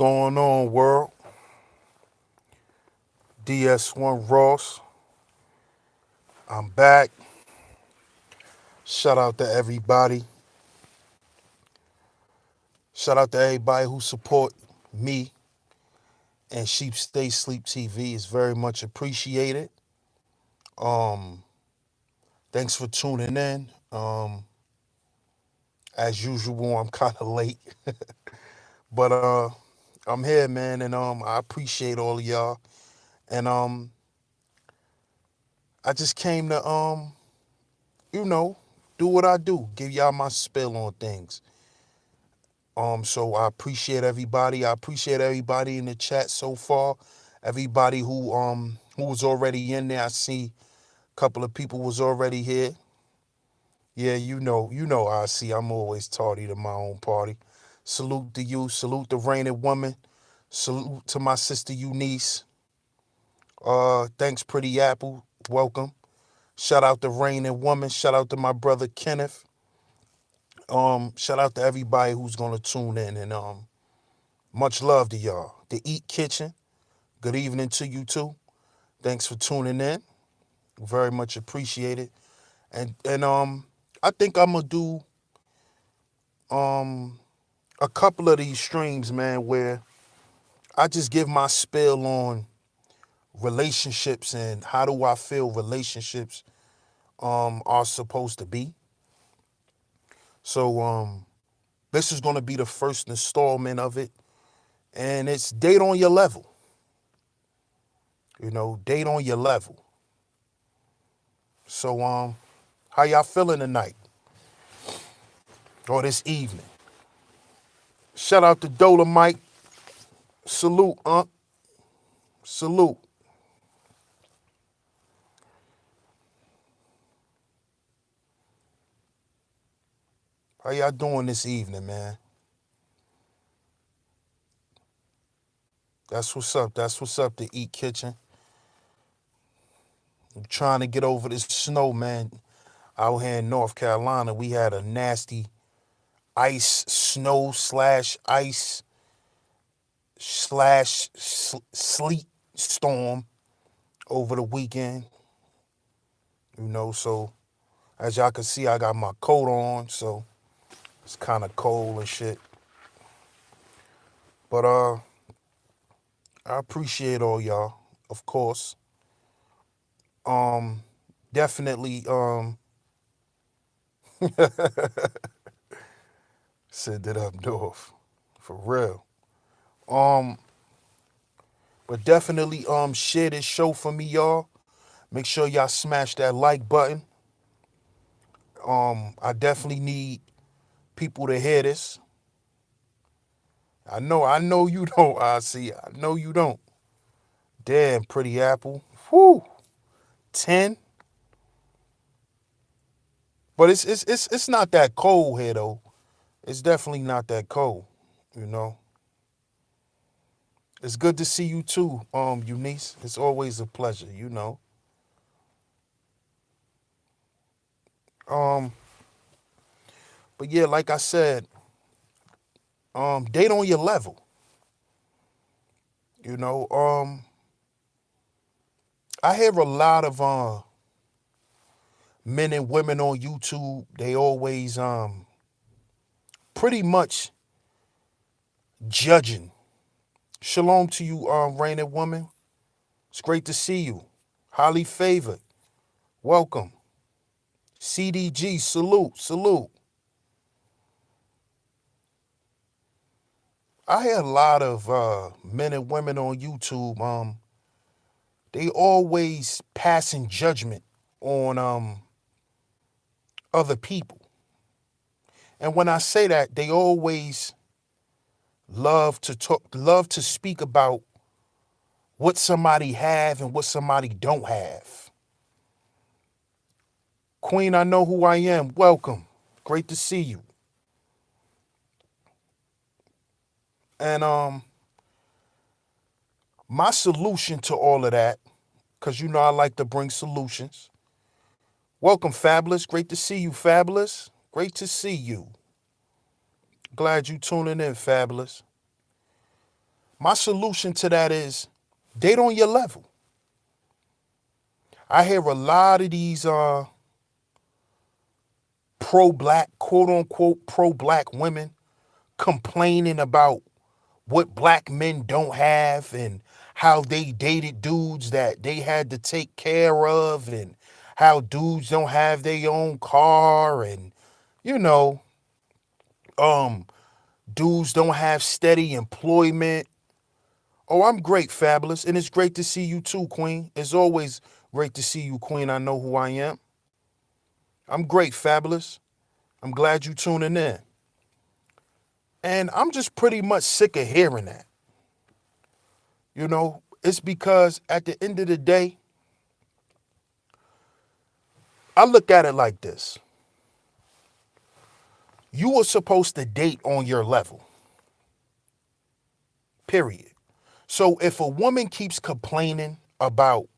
going on, world? DS1 Ross. I'm back. Shout out to everybody. Shout out to everybody who support me and Sheep Stay Sleep TV. It's very much appreciated. Um, Thanks for tuning in. As usual, I'm kind of late, but I'm here, man, and I appreciate all of y'all. And I just came to you know, do what I do, give y'all my spill on things. So I appreciate everybody. I appreciate everybody in the chat so far. Everybody who was already in there. I see a couple of people was already here. Yeah, I see. I'm always tardy to my own party. Salute to you. Salute the reigning woman. Salute to my sister Eunice. Thanks, Pretty Apple. Welcome. Shout out to reigning woman. Shout out to my brother Kenneth. Shout out to everybody who's gonna tune in and much love to y'all. The Eat Kitchen. Good evening to you too. Thanks for tuning in. Very much appreciated. And I think I'm gonna do um a couple of these streams, man, where I just give my spill on relationships and how do I feel relationships are supposed to be. So this is gonna be the first installment of it. And it's date on your level. Date on your level. So how y'all feeling tonight or this evening? Shout out to Dolomite. Salute, Salute. How y'all doing this evening, man? That's what's up. That's what's up, the Eat Kitchen. I'm trying to get over this snow, man. Out here in North Carolina, we had a nasty ice, snow slash ice slash sleet storm over the weekend. So as y'all can see, I got my coat on, so it's kind of cold and shit. But I appreciate all y'all, of course. Um, Definitely send it up north, for real. Um, but definitely share this show for me, y'all. Make sure y'all smash that like button. I definitely need people to hear this. I know you don't. I see. I know you don't. Damn, Pretty Apple. Whew. 10. But it's not that cold here though. It's definitely not that cold. You know. It's good to see you too, Eunice. It's always a pleasure. Um, but yeah, like I said, date on your level. You know, I hear a lot of men and women on YouTube. They always pretty much judging. Shalom to you, reigning woman. It's great to see you. Highly favored. Welcome. CDG, salute, salute. I hear a lot of men and women on YouTube. They always passing judgment on other people. And when I say that, they always love to speak about what somebody have and what somebody don't have. Queen, I know who I am. Welcome. Great to see you. And my solution to all of that, because I like to bring solutions. Welcome, Fabulous. Great to see you, Fabulous. Great to see you. Glad you tuning in, Fabulous. My solution to that is date on your level. I hear a lot of these pro-black, quote unquote, pro-black women complaining about what black men don't have and how they dated dudes that they had to take care of and how dudes don't have their own car and you know, um dudes don't have steady employment. Oh, I'm great, Fabulous, and it's great to see you too, Queen. It's always great to see you, Queen. I know who I am. I'm great, Fabulous. I'm glad you tuning in. And I'm just pretty much sick of hearing that. You know, it's because at the end of the day, I look at it like this. You were supposed to date on your level, period. So if a woman keeps complaining about,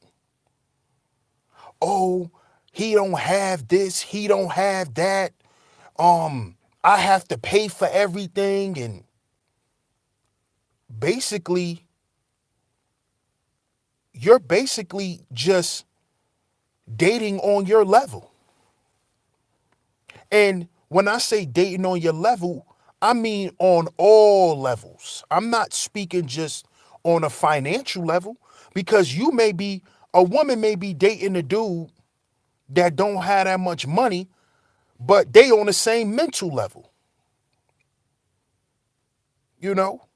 oh, he don't have this, he don't have that, I have to pay for everything, and basically, you're basically just dating on your level. And when I say dating on your level, I mean on all levels. I'm not speaking just on a financial level because a woman may be dating a dude that don't have that much money, but they on the same mental level, you know?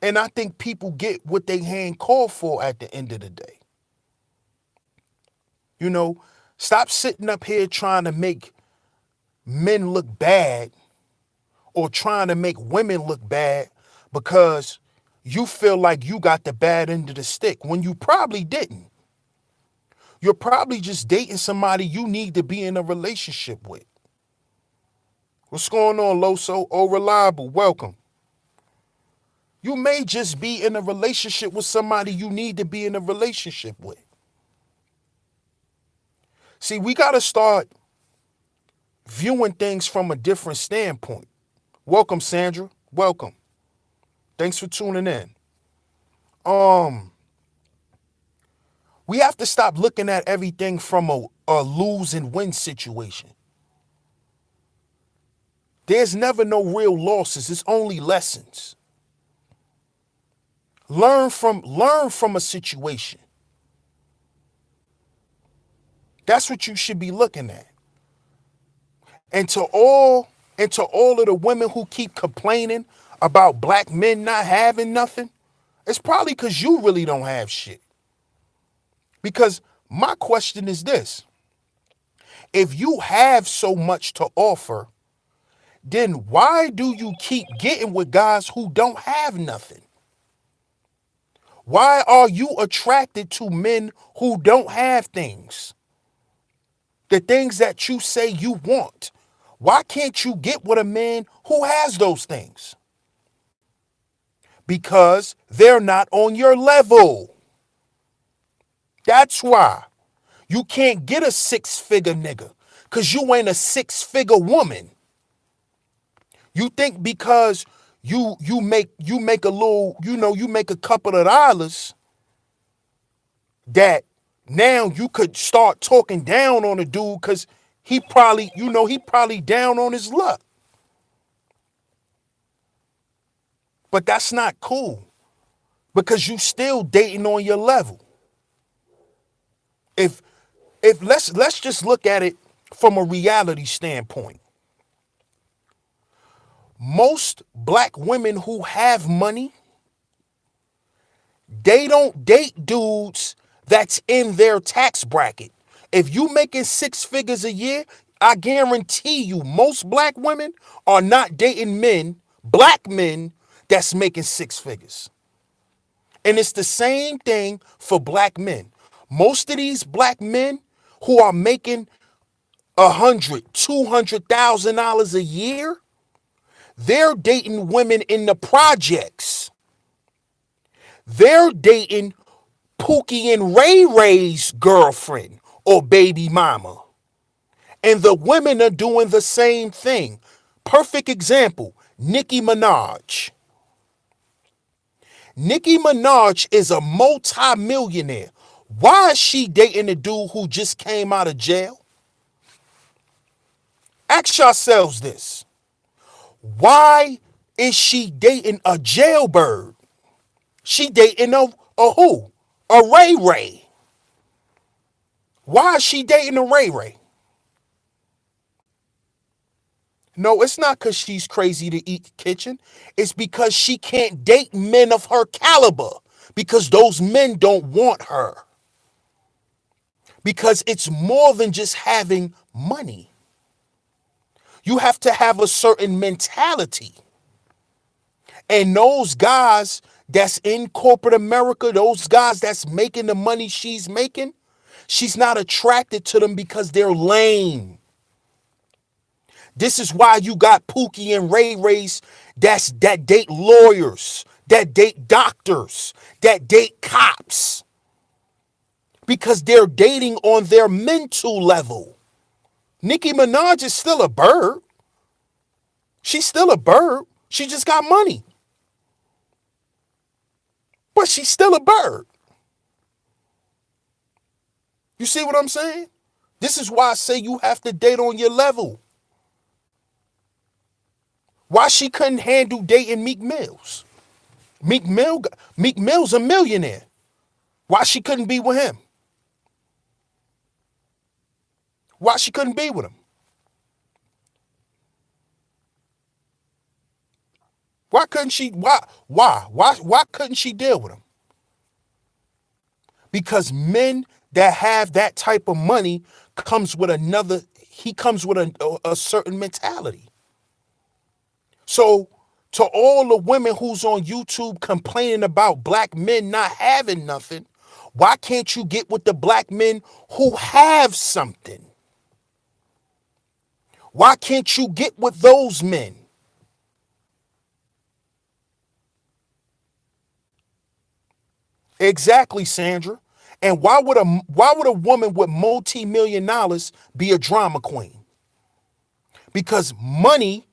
And I think people get what they hand called for at the end of the day. You know, stop sitting up here trying to make men look bad or trying to make women look bad because you feel like you got the bad end of the stick when you probably didn't. You're probably just dating somebody you need to be in a relationship with. What's going on, Loso? Oh, Reliable, welcome. You may just be in a relationship with somebody you need to be in a relationship with. See, we got to start viewing things from a different standpoint. Welcome, Sandra. Welcome. Thanks for tuning in. We have to stop looking at everything from a lose and win situation. There's never no real losses. It's only lessons. Learn from a situation. That's what you should be looking at. And to all of the women who keep complaining about black men not having nothing, it's probably because you really don't have shit. Because my question is this. If you have so much to offer, then why do you keep getting with guys who don't have nothing? Why are you attracted to men who don't have things? The things that you say you want. Why can't you get with a man who has those things? Because they're not on your level. That's why. You can't get a six-figure nigga because you ain't a six-figure woman. You think because you make a little, you make a couple of dollars that now you could start talking down on a dude because he probably down on his luck. But that's not cool because you still dating on your level. If let's just look at it from a reality standpoint. Most black women who have money, they don't date dudes that's in their tax bracket. If you making six figures a year, I guarantee you most black women are not dating black men that's making six figures. And it's the same thing for black men. Most of these black men who are making $200,000 a year, they're dating women in the projects. They're dating Pookie and Ray Ray's girlfriend or baby mama. And the women are doing the same thing. Perfect example, Nicki Minaj. Nicki Minaj is a multi-millionaire. Why is she dating a dude who just came out of jail? Ask yourselves this. Why is she dating a jailbird? She dating a who? A Ray Ray. Why is she dating a Ray Ray? No, it's not because she's crazy to eat kitchen. It's because she can't date men of her caliber because those men don't want her. Because it's more than just having money. You have to have a certain mentality. And those guys that's in corporate America, those guys that's making the money she's making, she's not attracted to them because they're lame. This is why you got Pookie and Ray Rays that date lawyers, that date doctors, that date cops. Because they're dating on their mental level. Nicki Minaj is still a bird. She's still a bird. She just got money. But she's still a bird. You see what I'm saying? This is why I say you have to date on your level. Why she couldn't handle dating Meek Mills? Meek Mill's a millionaire. Why she couldn't be with him? Why she couldn't be with him? Why couldn't she? Why couldn't she deal with him? Because men that have that type of money comes with he comes with a certain mentality. So to all the women who's on YouTube complaining about black men not having nothing, why can't you get with the black men who have something? Why can't you get with those men? Exactly, Sandra. And why would a woman with multi-million dollars be a drama queen? Because money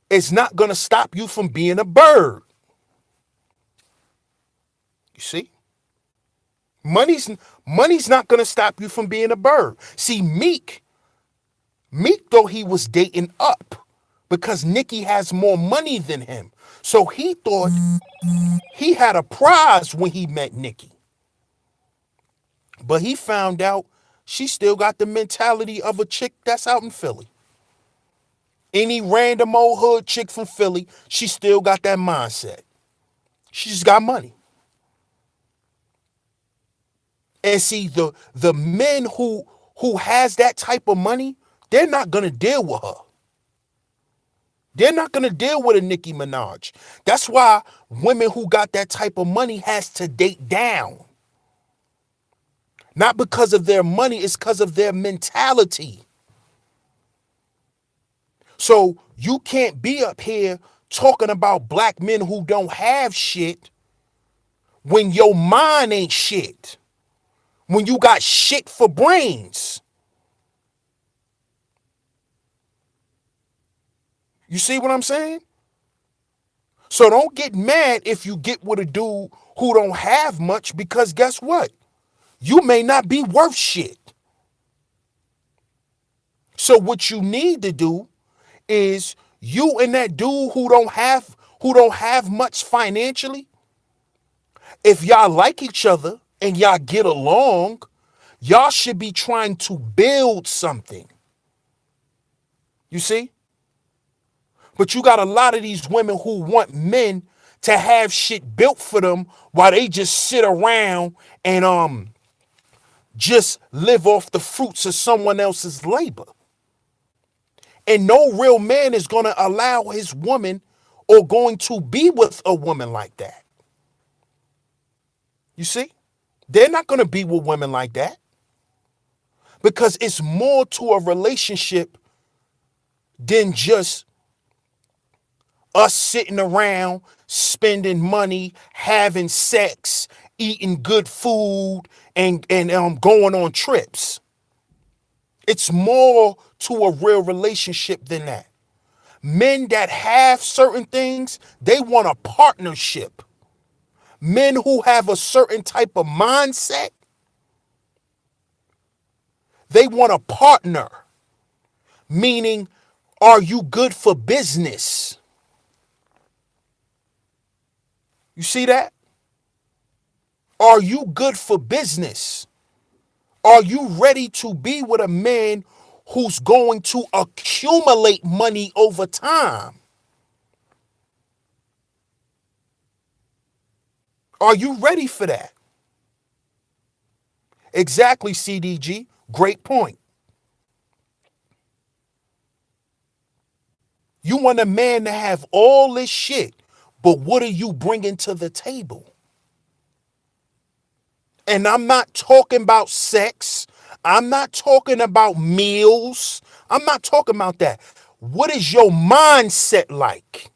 is not going to stop you from being a bird. You see? Money's not going to stop you from being a bird. See, Meek though he was dating up because Nicki has more money than him. So he thought he had a prize when he met Nicki. But he found out she still got the mentality of a chick that's out in Philly. Any random old hood chick from Philly, she still got that mindset. She just got money. And see, the men who has that type of money, they're not gonna deal with her. They're not gonna deal with a Nicki Minaj. That's why women who got that type of money has to date down. Not because of their money, it's because of their mentality. So you can't be up here talking about black men who don't have shit when your mind ain't shit. When you got shit for brains. You see what I'm saying? So don't get mad if you get with a dude who don't have much, because guess what? You may not be worth shit. So what you need to do is you and that dude who don't have much financially, if y'all like each other and y'all get along, y'all should be trying to build something. You see? But you got a lot of these women who want men to have shit built for them while they just sit around and just live off the fruits of someone else's labor. And no real man is going to allow his woman or going to be with a woman like that. You see? They're not going to be with women like that. Because it's more to a relationship than just us sitting around, spending money, having sex, eating good food, and going on trips. It's more to a real relationship than that. Men that have certain things, they want a partnership. Men who have a certain type of mindset, they want a partner. Meaning, are you good for business? You see that? Are you good for business? Are you ready to be with a man who's going to accumulate money over time? Are you ready for that? Exactly, CDG. Great point. You want a man to have all this shit, but what are you bringing to the table? And I'm not talking about sex. I'm not talking about meals. I'm not talking about that. What is your mindset like?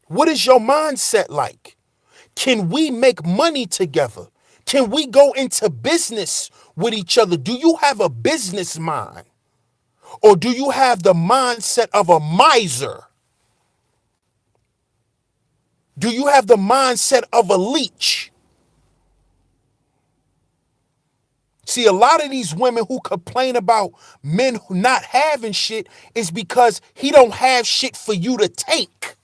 What is your mindset like? Can we make money together? Can we go into business with each other? Do you have a business mind? Or do you have the mindset of a miser? Do you have the mindset of a leech? See, a lot of these women who complain about men not having shit is because he don't have shit for you to take.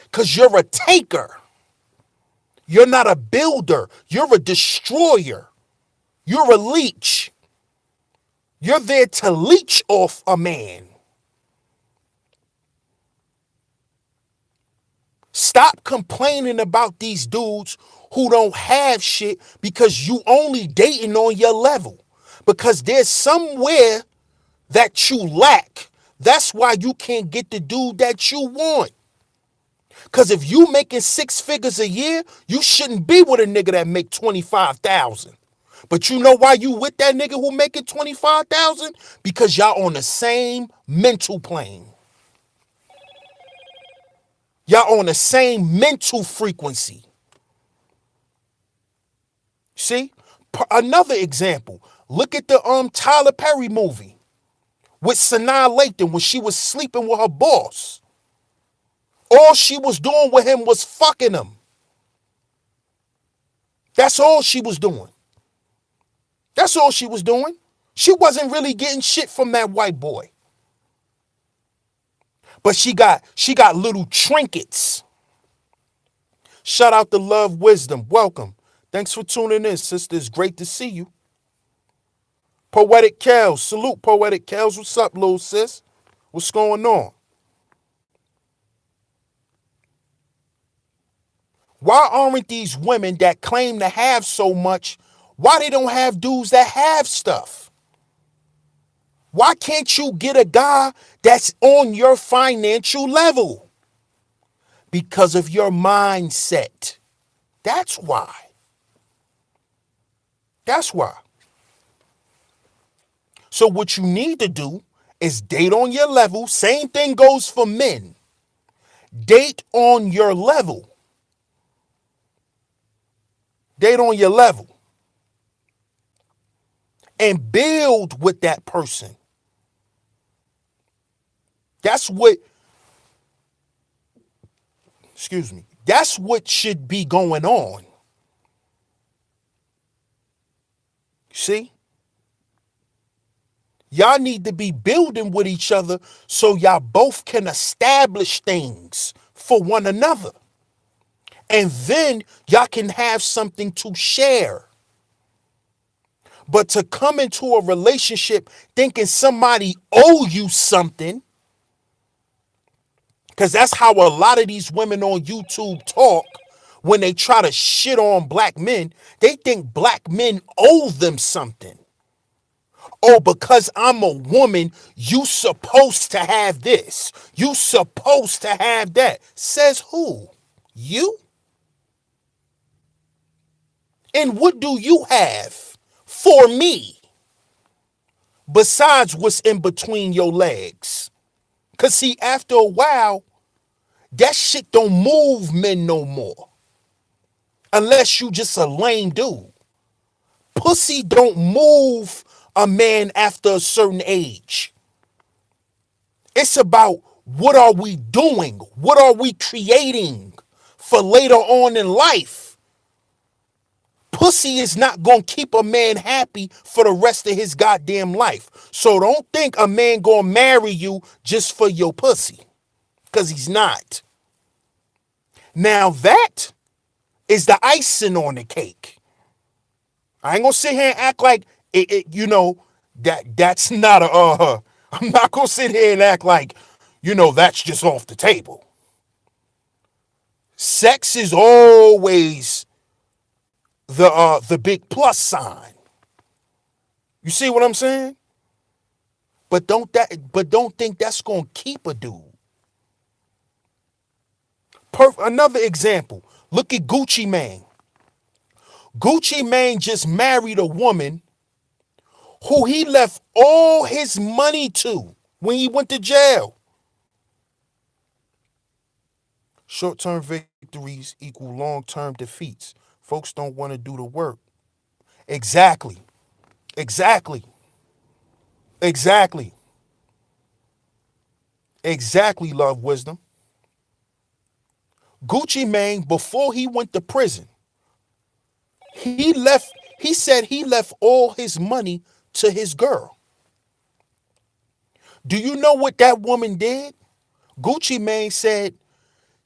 Because you're a taker. You're not a builder. You're a destroyer. You're a leech. You're there to leech off a man. Stop complaining about these dudes who don't have shit because you only dating on your level. Because there's somewhere that you lack. That's why you can't get the dude that you want. Because if you making 6 figures a year, you shouldn't be with a nigga that make 25,000. But you know why you with that nigga who making 25,000? Because y'all on the same mental plane. Y'all on the same mental frequency. See? Another example. Look at the Tyler Perry movie with Sanaa Lathan when she was sleeping with her boss. All she was doing with him was fucking him. That's all she was doing. That's all she was doing. She wasn't really getting shit from that white boy. But she got little trinkets. Shout out to Love Wisdom. Welcome. Thanks for tuning in, sister. It's great to see you. Poetic Kels. Salute, Poetic Kels. What's up, little sis? What's going on? Why aren't these women that claim to have so much, why they don't have dudes that have stuff? Why can't you get a guy that's on your financial level? Because of your mindset. That's why. That's why. So what you need to do is date on your level. Same thing goes for men. Date on your level. Date on your level. And build with that person. That's what, that's what should be going on. See? Y'all need to be building with each other so y'all both can establish things for one another. And then y'all can have something to share. But to come into a relationship thinking somebody owe you something, because that's how a lot of these women on YouTube talk when they try to shit on black men. They think black men owe them something. Oh, because I'm a woman, you supposed to have this. You supposed to have that. Says who? You? And what do you have for me besides what's in between your legs? Because see, after a while, that shit don't move men no more. Unless you just a lame dude. Pussy don't move a man after a certain age. It's about What are we doing? What are we creating for later on in life? Pussy is not going to keep a man happy for the rest of his goddamn life. So don't think a man going to marry you just for your pussy, because he's not. Now that is the icing on the cake. I ain't going to sit here and act like that's not I'm not going to sit here and act like, that's just off the table. Sex is always the big plus sign. You see what I'm saying? But don't think that's gonna keep a dude. Another example. Look at Gucci Mane. Gucci Mane just married a woman who he left all his money to when he went to jail. Short-term victories equal long-term defeats. Folks don't want to do the work. Exactly. Exactly. Exactly. Exactly, love wisdom. Gucci Mane, before he went to prison, he said he left all his money to his girl. Do you know what that woman did? Gucci Mane said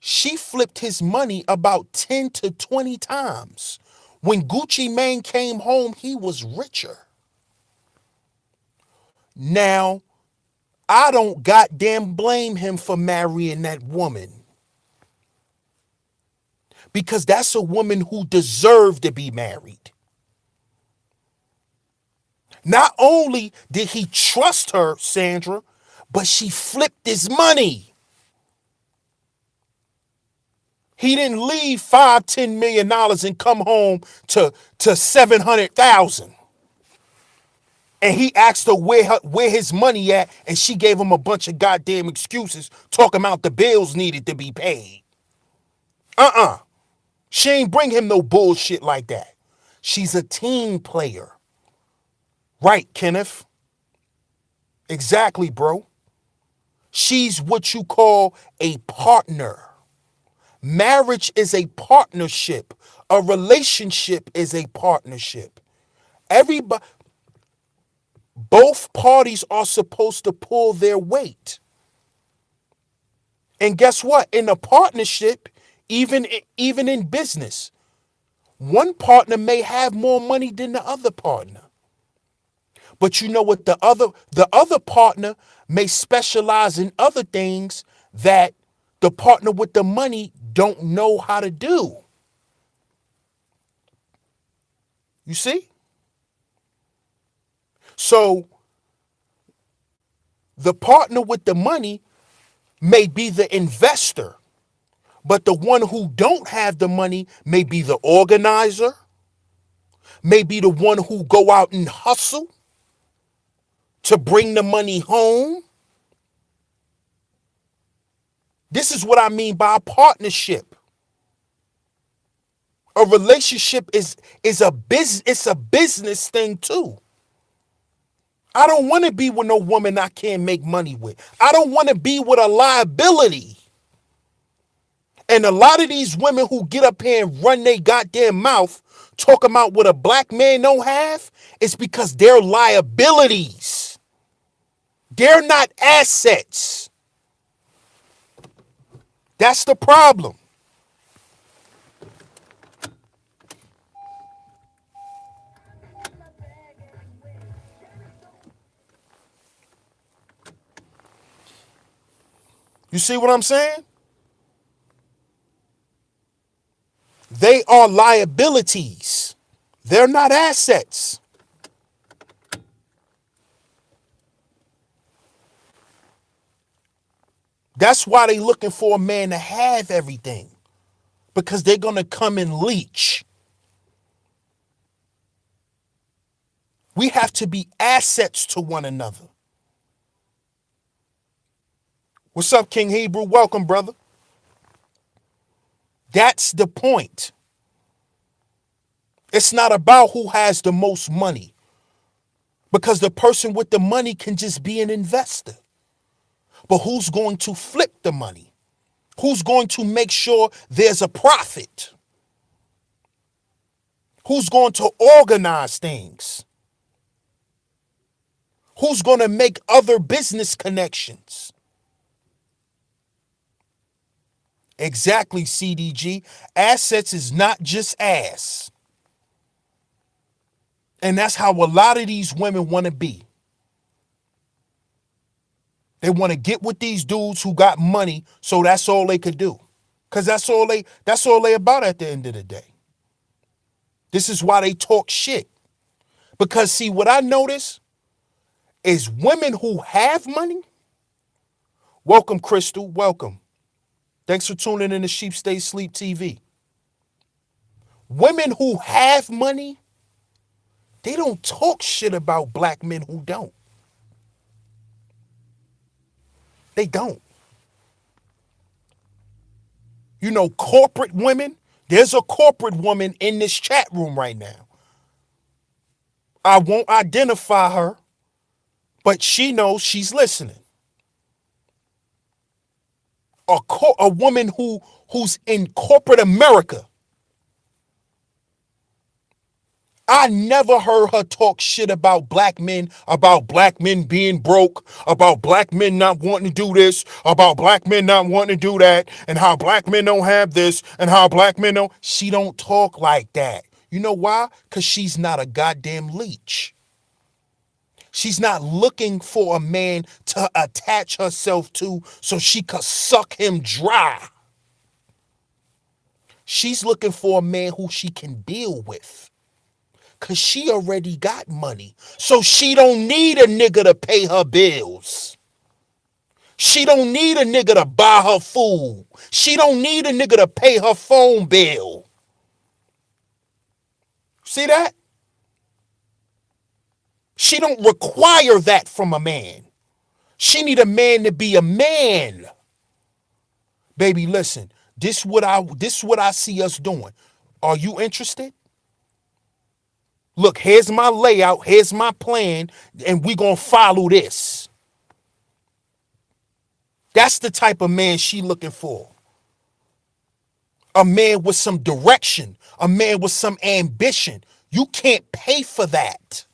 she flipped his money about 10 to 20 times. When Gucci Mane came home, he was richer. Now, I don't goddamn blame him for marrying that woman, because that's a woman who deserved to be married. Not only did he trust her, Sandra, but she flipped his money. He didn't leave $5-10 million and come home to 700,000. And he asked her where his money at, and she gave him a bunch of goddamn excuses talking about the bills needed to be paid. She ain't bring him no bullshit like that. She's a team player. Right, Kenneth? Exactly, bro. She's what you call a partner. Marriage is a partnership. A relationship is a partnership. Both parties are supposed to pull their weight. And guess what? In a partnership, even in business, one partner may have more money than the other partner. But you know what? The other partner may specialize in other things that the partner with the money don't know how to do. You see? So the partner with the money may be the investor, but the one who don't have the money may be the organizer, may be the one who go out and hustle to bring the money home. This is what I mean by a partnership. A relationship is a business. It's a business thing too. I don't want to be with no woman I can't make money with. I don't want to be with a liability. And a lot of these women who get up here and run their goddamn mouth talking about what a black man don't have, it's because they're liabilities. They're not assets. That's the problem. You see what I'm saying? They are liabilities. They're not assets. That's why they looking for a man to have everything, because they're going to come and leech. We have to be assets to one another. What's up, King Hebrew? Welcome, brother. That's the point. It's not about who has the most money, because the person with the money can just be an investor. But who's going to flip the money? Who's going to make sure there's a profit? Who's going to organize things? Who's going to make other business connections? Exactly, CDG. Assets is not just ass. And that's how a lot of these women want to be. They want to get with these dudes who got money, so that's all they could do. Cause that's all they about at the end of the day. This is why they talk shit. Because see, what I notice is women who have money. Welcome, Crystal. Welcome. Thanks for tuning in to Sheep Stay Sleep TV. Women who have money, they don't talk shit about black men who don't. They don't. You know, corporate women, there's a corporate woman in this chat room right now. I won't identify her, but she knows she's listening. A woman who's in corporate America. I never heard her talk shit about black men being broke, about black men not wanting to do this, about black men not wanting to do that, and how black men don't have this, and how black men don't. She don't talk like that. You know why? Because she's not a goddamn leech. She's not looking for a man to attach herself to so she could suck him dry. She's looking for a man who she can deal with. Cause she already got money. So she don't need a nigga to pay her bills. She don't need a nigga to buy her food. She don't need a nigga to pay her phone bill. See that? She don't require that from a man. She need a man to be a man. Baby, listen. This what I see us doing. Are you interested? Look, here's my layout, here's my plan, and we gonna follow this. That's the type of man she looking for. A man with some direction, a man with some ambition. You can't pay for that.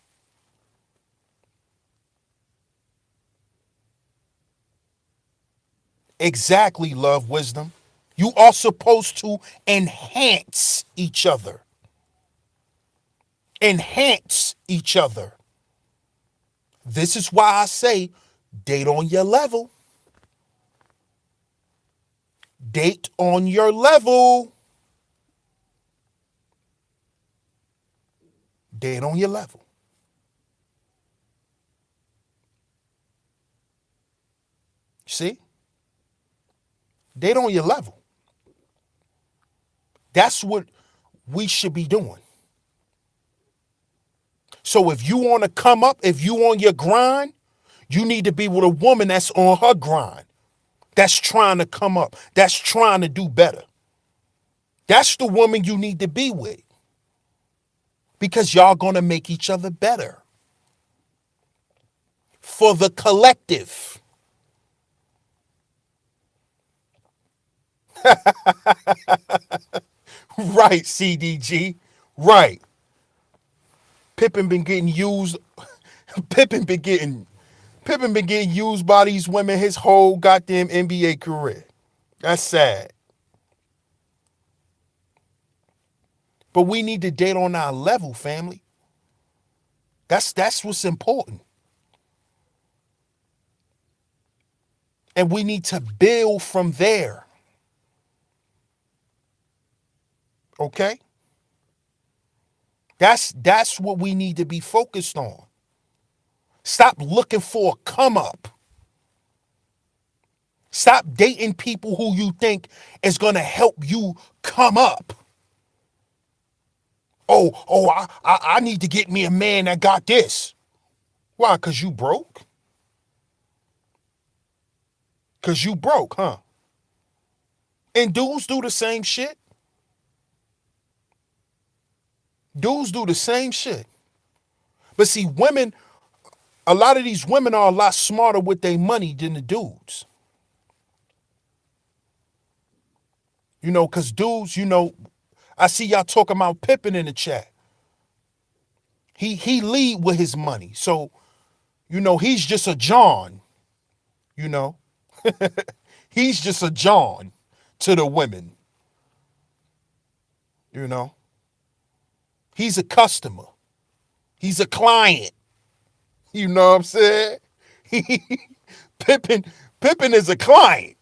Exactly, love, wisdom. You are supposed to enhance each other. Enhance each other. This is why I say date on your level. Date on your level. Date on your level. See? Date on your level. That's what we should be doing. So if you want to come up, if you on your grind, you need to be with a woman that's on her grind, that's trying to come up, that's trying to do better. That's the woman you need to be with, because y'all going to make each other better for the collective. Right, CDG. Right. Pippen been getting used. Pippen been getting used by these women his whole goddamn NBA career. That's sad. But we need to date on our level, family. That's what's important. And we need to build from there. Okay? That's what we need to be focused on. Stop looking for a come up. Stop dating people who you think is going to help you come up. I need to get me a man that got this. Why? Because you broke? Because you broke, huh? And dudes do the same shit. Dudes do the same shit. But see, women A lot of these women are a lot smarter with their money than the dudes. Because dudes, I see y'all talking about Pippin in the chat. He lead with his money. So, he's just a John, you know. He's just a John to the women, you know. He's a customer. He's a client. You know what I'm saying? Pippin, Pippin is a client.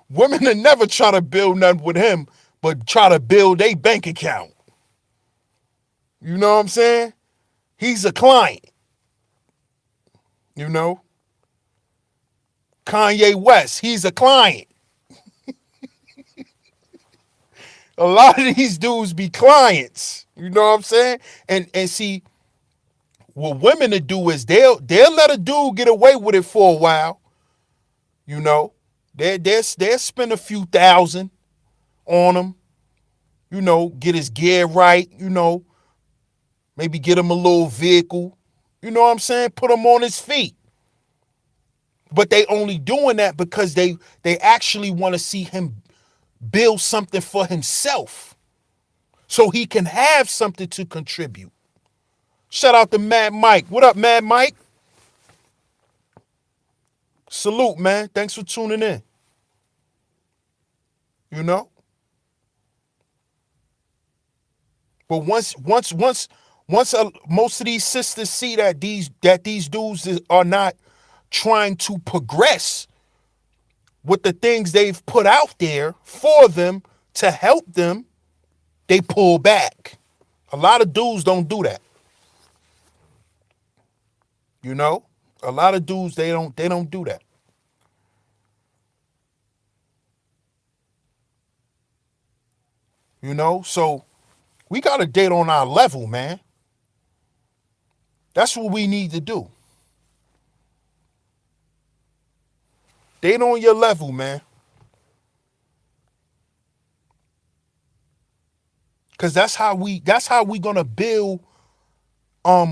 Women will never try to build nothing with him, but try to build a bank account. You know what I'm saying? He's a client. You know? Kanye West, he's a client. A lot of these dudes be clients. You know what I'm saying? And see, what women to do is they'll let a dude get away with it for a while. You know? They'll spend a few thousand on him. Get his gear right, maybe get him a little vehicle. You know what I'm saying? Put him on his feet. But they only doing that because they actually want to see him build something for himself so he can have something to contribute. Shout out to Mad Mike. What up, Mad Mike? Salute, man. Thanks for tuning in. You know? But once most of these sisters see that these dudes are not trying to progress with the things they've put out there for them to help them, they pull back. A lot of dudes don't do that. You know? A lot of dudes they don't do that. So we got to date on our level, man. That's what we need to do. Date on your level, man. Cause that's how we gonna build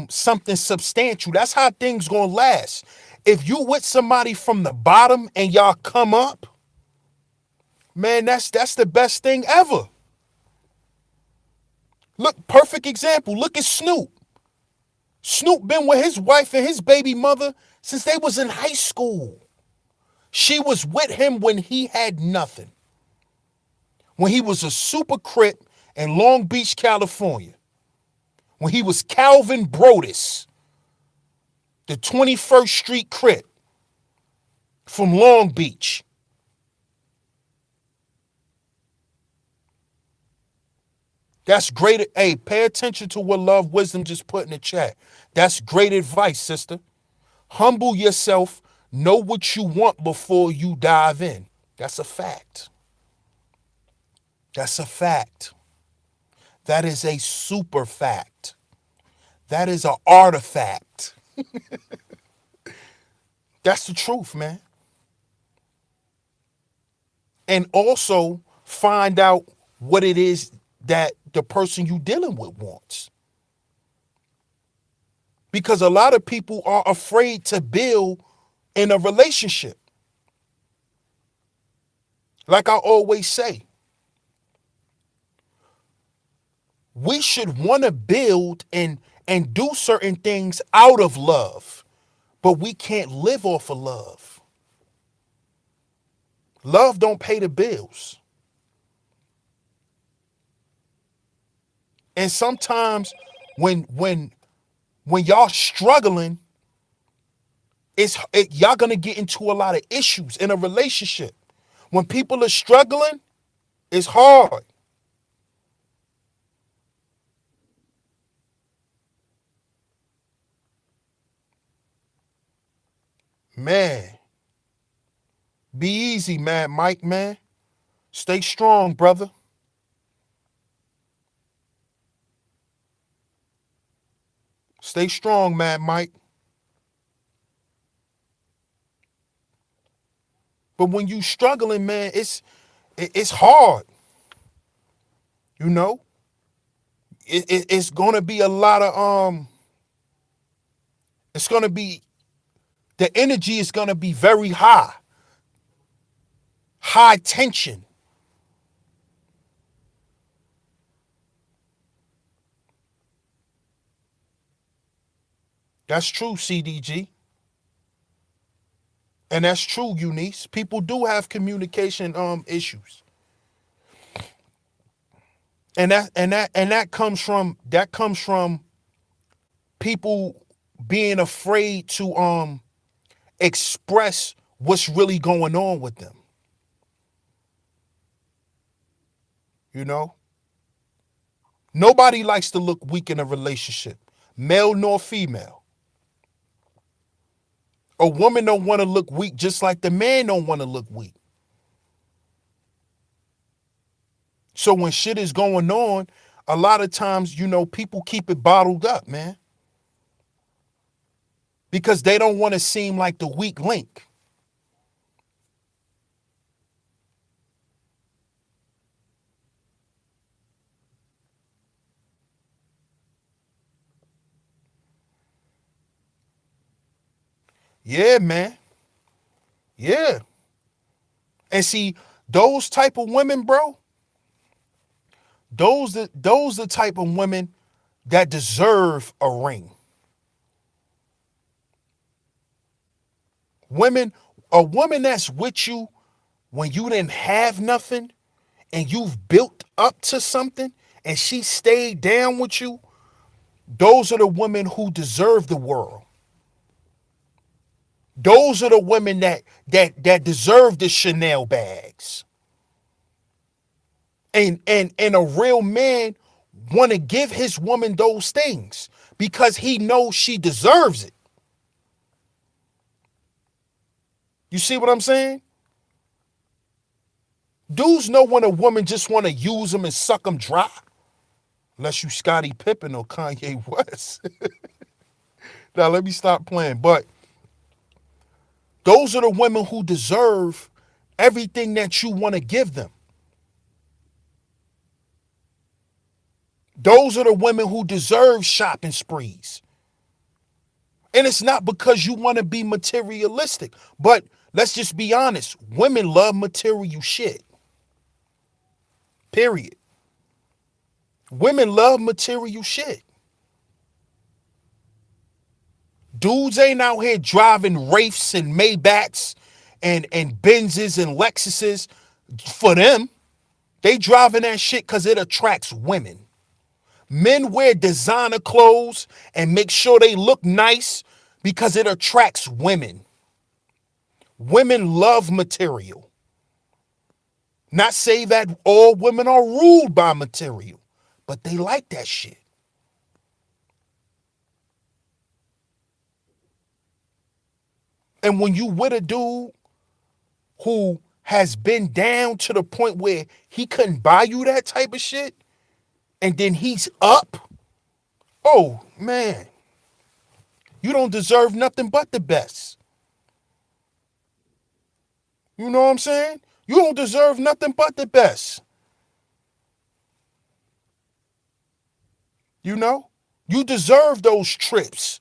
something substantial. That's how things gonna last. If you with somebody from the bottom and y'all come up, man, that's the best thing ever. Look, perfect example. Look at Snoop. Snoop been with his wife and his baby mother since they was in high school. She was with him when he had nothing. When he was a super crip in Long Beach, California. When he was Calvin Brodus, the 21st Street Crip from Long Beach. That's great. Hey, pay attention to what Love Wisdom just put in the chat. That's great advice, sister. Humble yourself. Know what you want before you dive in. That's a fact. That's a fact. That is a super fact. That is an artifact. That's the truth, man. And also find out what it is that the person you dealing with wants. Because a lot of people are afraid to build in a relationship. Like I always say, we should want to build and do certain things out of love, but we can't live off of love. Love don't pay the bills. And sometimes when y'all struggling, y'all gonna get into a lot of issues in a relationship. When people are struggling, it's hard. Man, be easy, man, Mike, man. Stay strong, brother. Stay strong, man, Mike. But when you struggling, man, it's hard. You know, it's gonna be a lot of It's going to be, the energy is going to be very high, high tension. That's true, CDG. And that's true, Eunice. People do have communication issues. And that comes from people being afraid to express what's really going on with them. You know? Nobody likes to look weak in a relationship, male nor female. A woman don't want to look weak just like the man don't want to look weak. So when shit is going on, a lot of times, people keep it bottled up, man. Because they don't want to seem like the weak link. Yeah, man. Yeah. And see, those type of women, bro, those the type of women that deserve a ring. Women, a woman that's with you when you didn't have nothing and you've built up to something and she stayed down with you, those are the women who deserve the world. Those are the women that deserve the Chanel bags. And a real man want to give his woman those things because he knows she deserves it. You see what I'm saying? Dudes know when a woman just want to use them and suck them dry. Unless you Scottie Pippen or Kanye West. Now let me stop playing. But those are the women who deserve everything that you want to give them. Those are the women who deserve shopping sprees. And it's not because you want to be materialistic, but let's just be honest. Women love material shit. Period. Women love material shit. Dudes ain't out here driving Wraiths and Maybachs and Benzes and Lexuses for them. They driving that shit because it attracts women. Men wear designer clothes and make sure they look nice because it attracts women. Women love material. Not say that all women are ruled by material, but they like that shit. And when you with a dude who has been down to the point where he couldn't buy you that type of shit, and then he's up, oh man, you don't deserve nothing but the best. You know what I'm saying? You don't deserve nothing but the best. You know? You deserve those trips.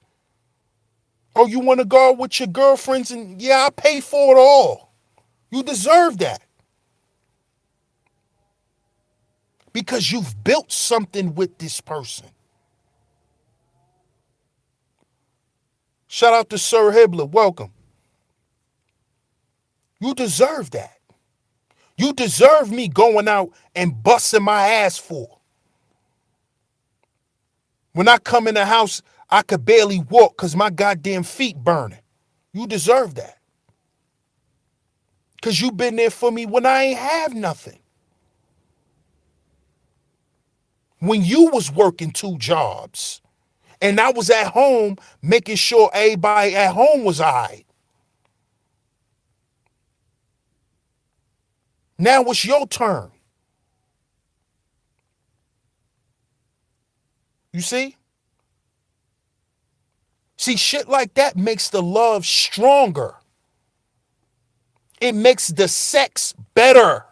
Oh, you want to go out with your girlfriends and yeah, I pay for it all. You deserve that. Because you've built something with this person. Shout out to Sir Hibbler. Welcome. You deserve that. You deserve me going out and busting my ass for. When I come in the house, I could barely walk because my goddamn feet burning. You deserve that. Because you been there for me when I ain't have nothing. When you was working 2 jobs. And I was at home making sure everybody at home was all right. Now it's your turn. You see? See, shit like that makes the love stronger. It makes the sex better.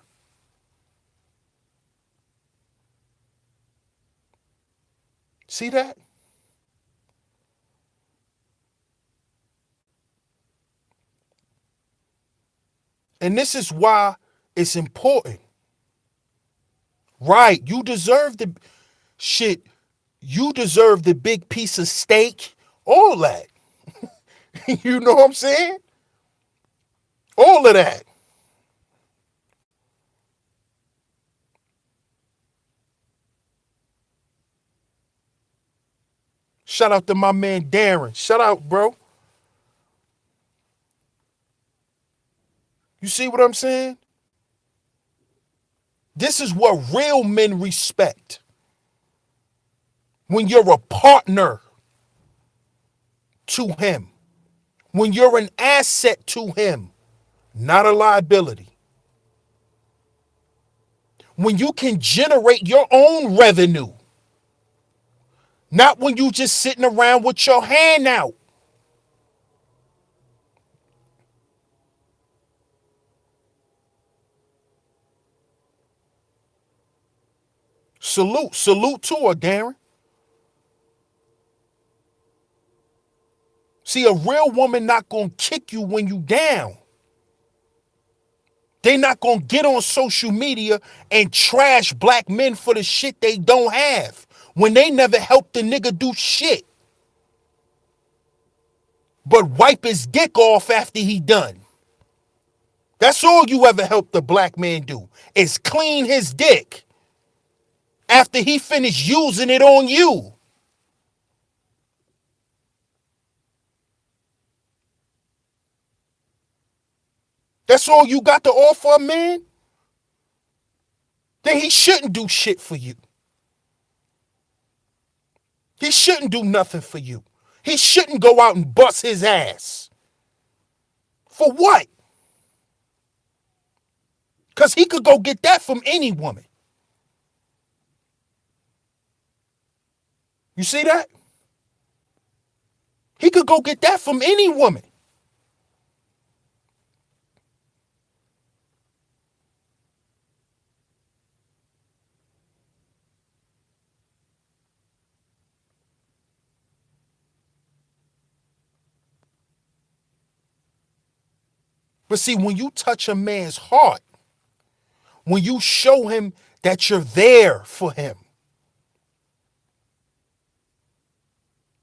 See that? And this is why it's important. Right. You deserve the shit. You deserve the big piece of steak. All that. You know what I'm saying? All of that. Shout out to my man Darren. Shout out, bro. You see what I'm saying? This is what real men respect. When you're a partner to him, when you're an asset to him, not a liability. When you can generate your own revenue, not when you just sitting around with your hand out. Salute to her, Darren. See, a real woman not gonna kick you when you down. They not gonna get on social media and trash black men for the shit they don't have when they never helped the nigga do shit. But wipe his dick off after he done. That's all you ever helped the black man do is clean his dick after he finished using it on you. That's all you got to offer, man? Then he shouldn't do shit for you. He shouldn't do nothing for you. He shouldn't go out and bust his ass. For what? Because he could go get that from any woman. You see that? He could go get that from any woman. But see, when you touch a man's heart, when you show him that you're there for him,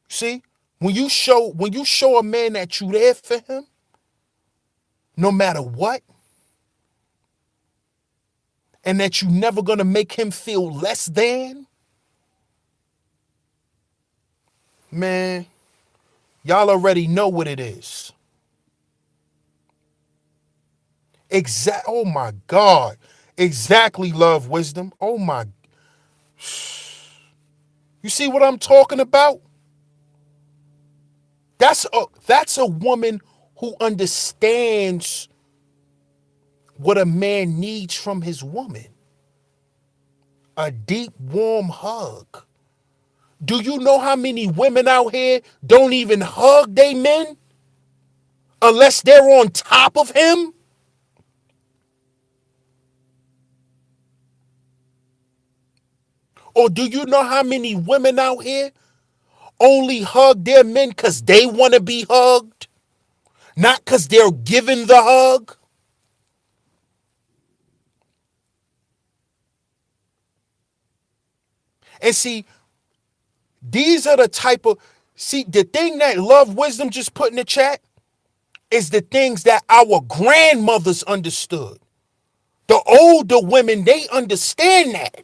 see, when you show a man that you're there for him, no matter what, and that you're never gonna make him feel less than, man, y'all already know what it is. Oh my God. Exactly, love, wisdom. Oh my. You see what I'm talking about? That's a woman who understands what a man needs from his woman. A deep, warm hug. Do you know how many women out here don't even hug they men unless they're on top of him? Or do you know how many women out here only hug their men because they want to be hugged? Not because they're given the hug? And see, these are the type of, see, the thing that Love Wisdom just put in the chat is the things that our grandmothers understood. The older women, they understand that.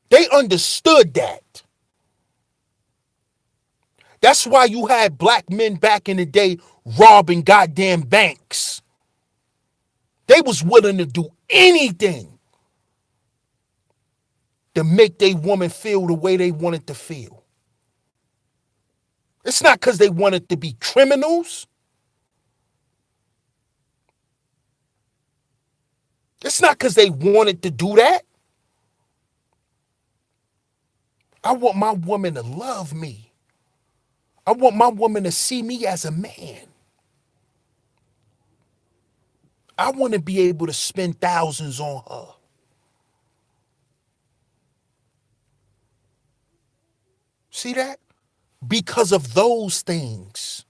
They understood that. That's why you had black men back in the day robbing goddamn banks. They was willing to do anything to make their woman feel the way they wanted to feel. It's not because they wanted to be criminals. It's not because they wanted to do that. I want my woman to love me. I want my woman to see me as a man. I want to be able to spend thousands on her. See that? Because of those things.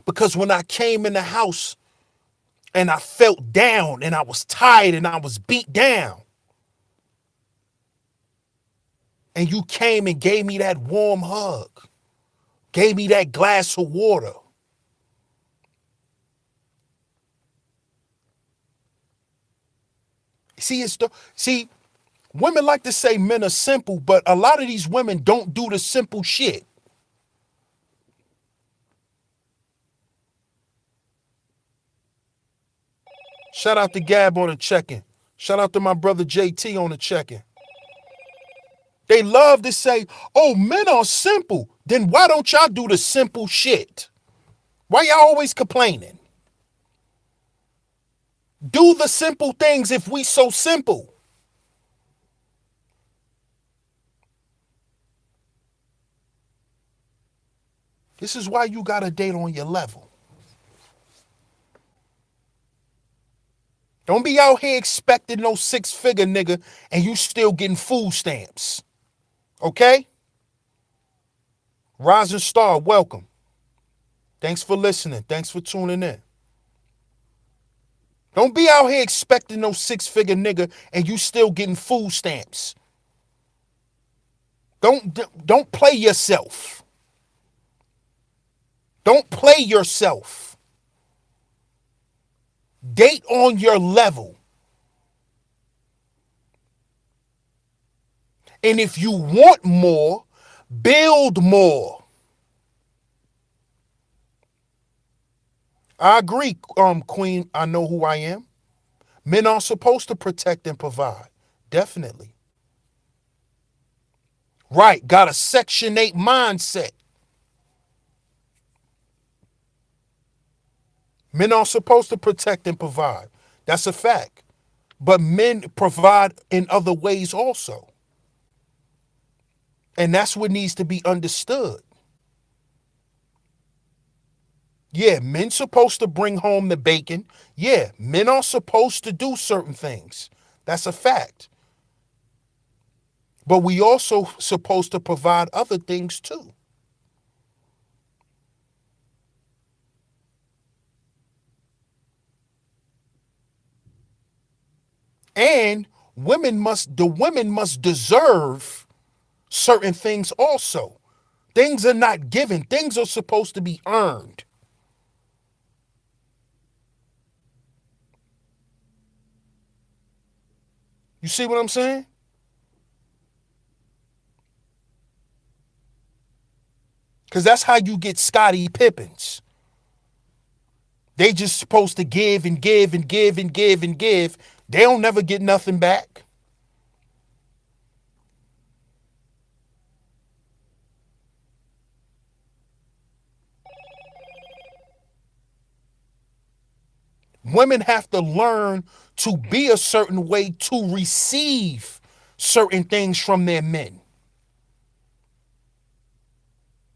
Because when I came in the house and I felt down and I was tired and I was beat down. And you came and gave me that warm hug, gave me that glass of water. See, women like to say men are simple, but a lot of these women don't do the simple shit. Shout out to Gab on the check-in. Shout out to my brother JT on the check-in. They love to say, oh, men are simple. Then why don't y'all do the simple shit? Why y'all always complaining? Do the simple things if we so simple. This is why you got to date on your level. Don't be out here expecting no 6-figure nigga and you still getting food stamps. Okay? Rising Star, welcome. Thanks for listening. Thanks for tuning in. Don't be out here expecting no 6-figure nigga and you still getting food stamps. Don't play yourself. Don't play yourself. Date on your level. And if you want more, build more. I agree, Queen. I know who I am. Men are supposed to protect and provide. Definitely. Right. Got a Section 8 mindset. Men are supposed to protect and provide. That's a fact. But men provide in other ways also. And that's what needs to be understood. Yeah, men supposed to bring home the bacon. Yeah, men are supposed to do certain things. That's a fact. But we also supposed to provide other things too. And the women must deserve certain things also. Things are not given. Things are supposed to be earned. You see what I'm saying? Because that's how you get Scottie Pippins. They just supposed to give and give and give and give and give. They don't never get nothing back. Women have to learn to be a certain way to receive certain things from their men.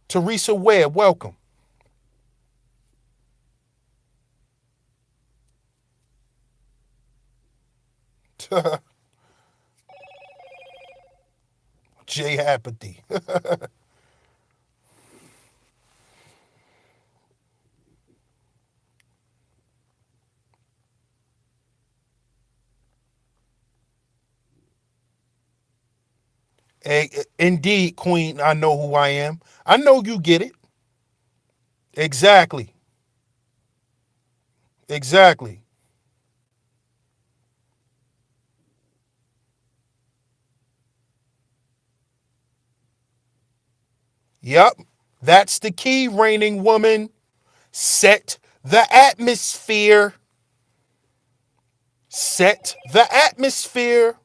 Teresa Ware, welcome. Jay Apathy. Indeed, Queen, I know who I am. I know you get it. Exactly. Exactly. Yep. That's the key, reigning woman. Set the atmosphere. Set the atmosphere.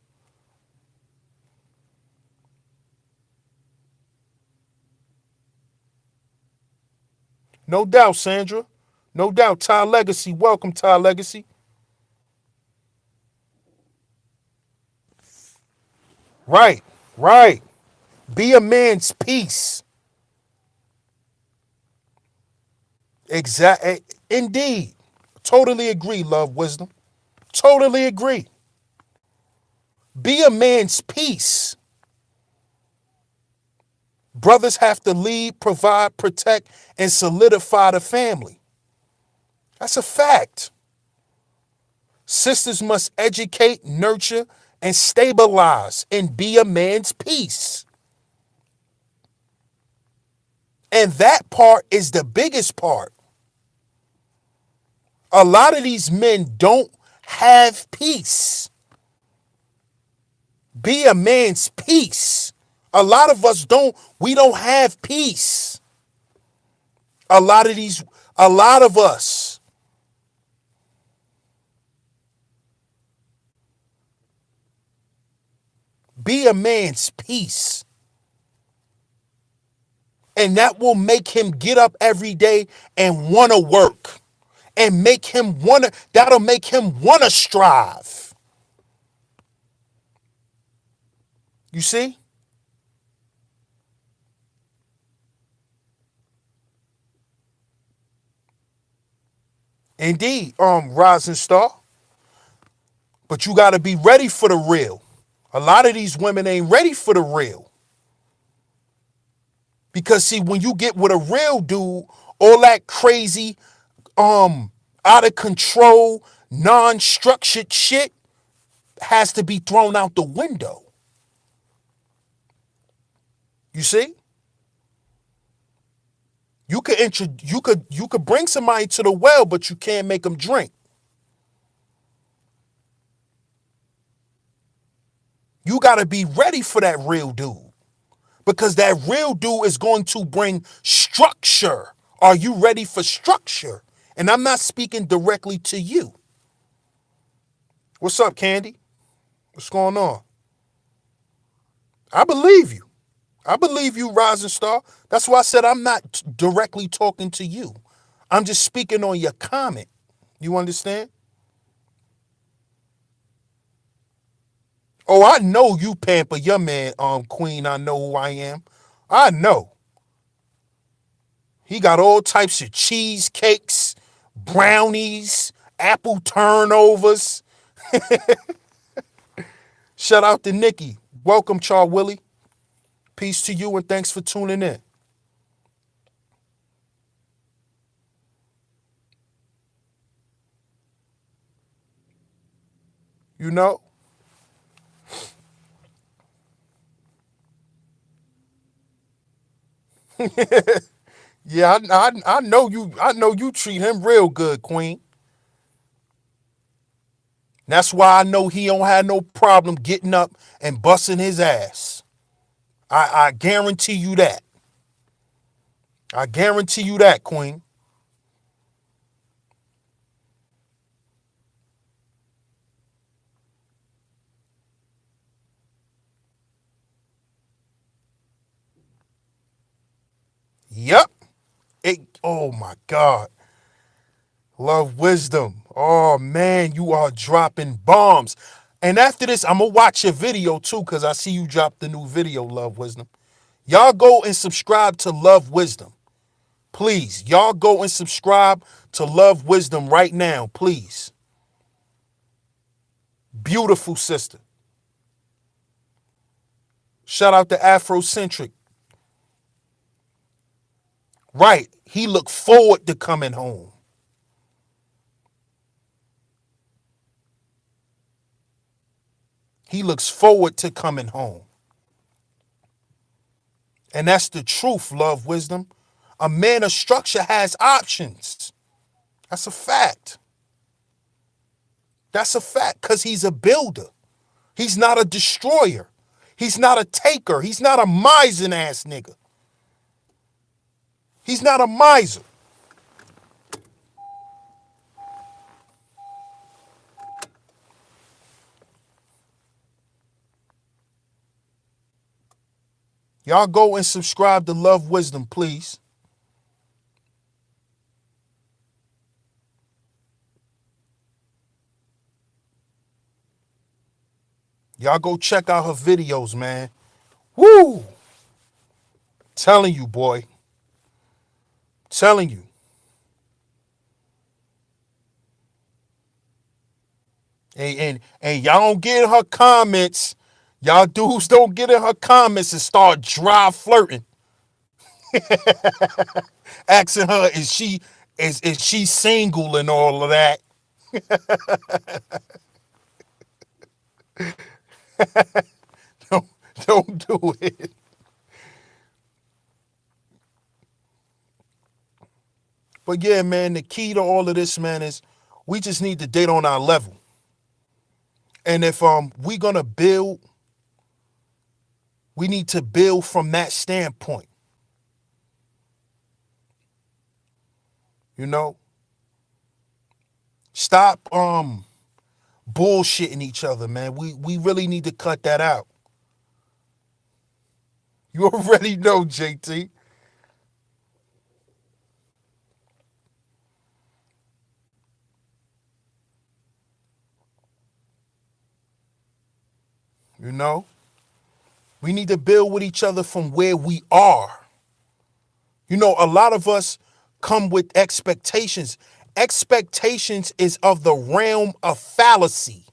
No doubt, Sandra. No doubt. Ty Legacy. Welcome, Ty Legacy. Right. Right. Be a man's peace. Exact. Indeed. Totally agree, love, wisdom. Totally agree. Be a man's peace. Brothers have to lead, provide, protect, and solidify the family. That's a fact. Sisters must educate, nurture, and stabilize and be a man's peace. And that part is the biggest part. A lot of these men don't have peace. Be a man's peace. A lot of us we don't have peace. A lot of us. Be a man's peace. And that will make him get up every day and want to work. And that'll make him want to strive. You see? Indeed, Rising Star. But you got to be ready for the real. A lot of these women ain't ready for the real. Because see, when you get with a real dude, all that crazy, out of control, non-structured shit has to be thrown out the window. You see? You could bring somebody to the well, but you can't make them drink. You got to be ready for that real dude. Because that real dude is going to bring structure. Are you ready for structure? And I'm not speaking directly to you. What's up, Candy? What's going on? I believe you. I believe you, Rising Star. That's why I said I'm not directly talking to you. I'm just speaking on your comment. You understand? Oh, I know you pamper your man, Queen. I know who I am. I know. He got all types of cheesecakes, brownies, apple turnovers. Shout out to Nikki. Welcome, Char Willie. Peace to you and thanks for tuning in. You know? Yeah, I know you. I know you treat him real good, Queen. That's why I know he don't have no problem getting up and busting his ass. I guarantee you that. I guarantee you that, Queen. Yep. Oh my God. Love wisdom. Oh man, you are dropping bombs. And after this, I'm gonna watch your video too, because I see you drop the new video, Love Wisdom. Y'all go and subscribe to Love Wisdom. Please. Y'all go and subscribe to Love Wisdom right now, please. Beautiful sister. Shout out to Afrocentric. Right. He looked forward to coming home. He looks forward to coming home. And that's the truth, Love Wisdom. A man of structure has options. That's a fact. That's a fact because he's a builder. He's not a destroyer. He's not a taker. He's not a miser ass nigga. He's not a miser. Y'all go and subscribe to Love Wisdom, please. Y'all go check out her videos, man. Woo! Telling you, boy. Telling you. And y'all don't get in her comments. Y'all dudes don't get in her comments and start dry flirting. Asking her, is she single and all of that? don't, don't do it. But yeah, man, the key to all of this, man, is we just need to date on our level. And if we gonna build, we need to build from that standpoint. You know, stop bullshitting each other, man. We really need to cut that out. You already know, JT. You know, we need to build with each other from where we are. You know, a lot of us come with expectations. Expectations is of the realm of fallacy.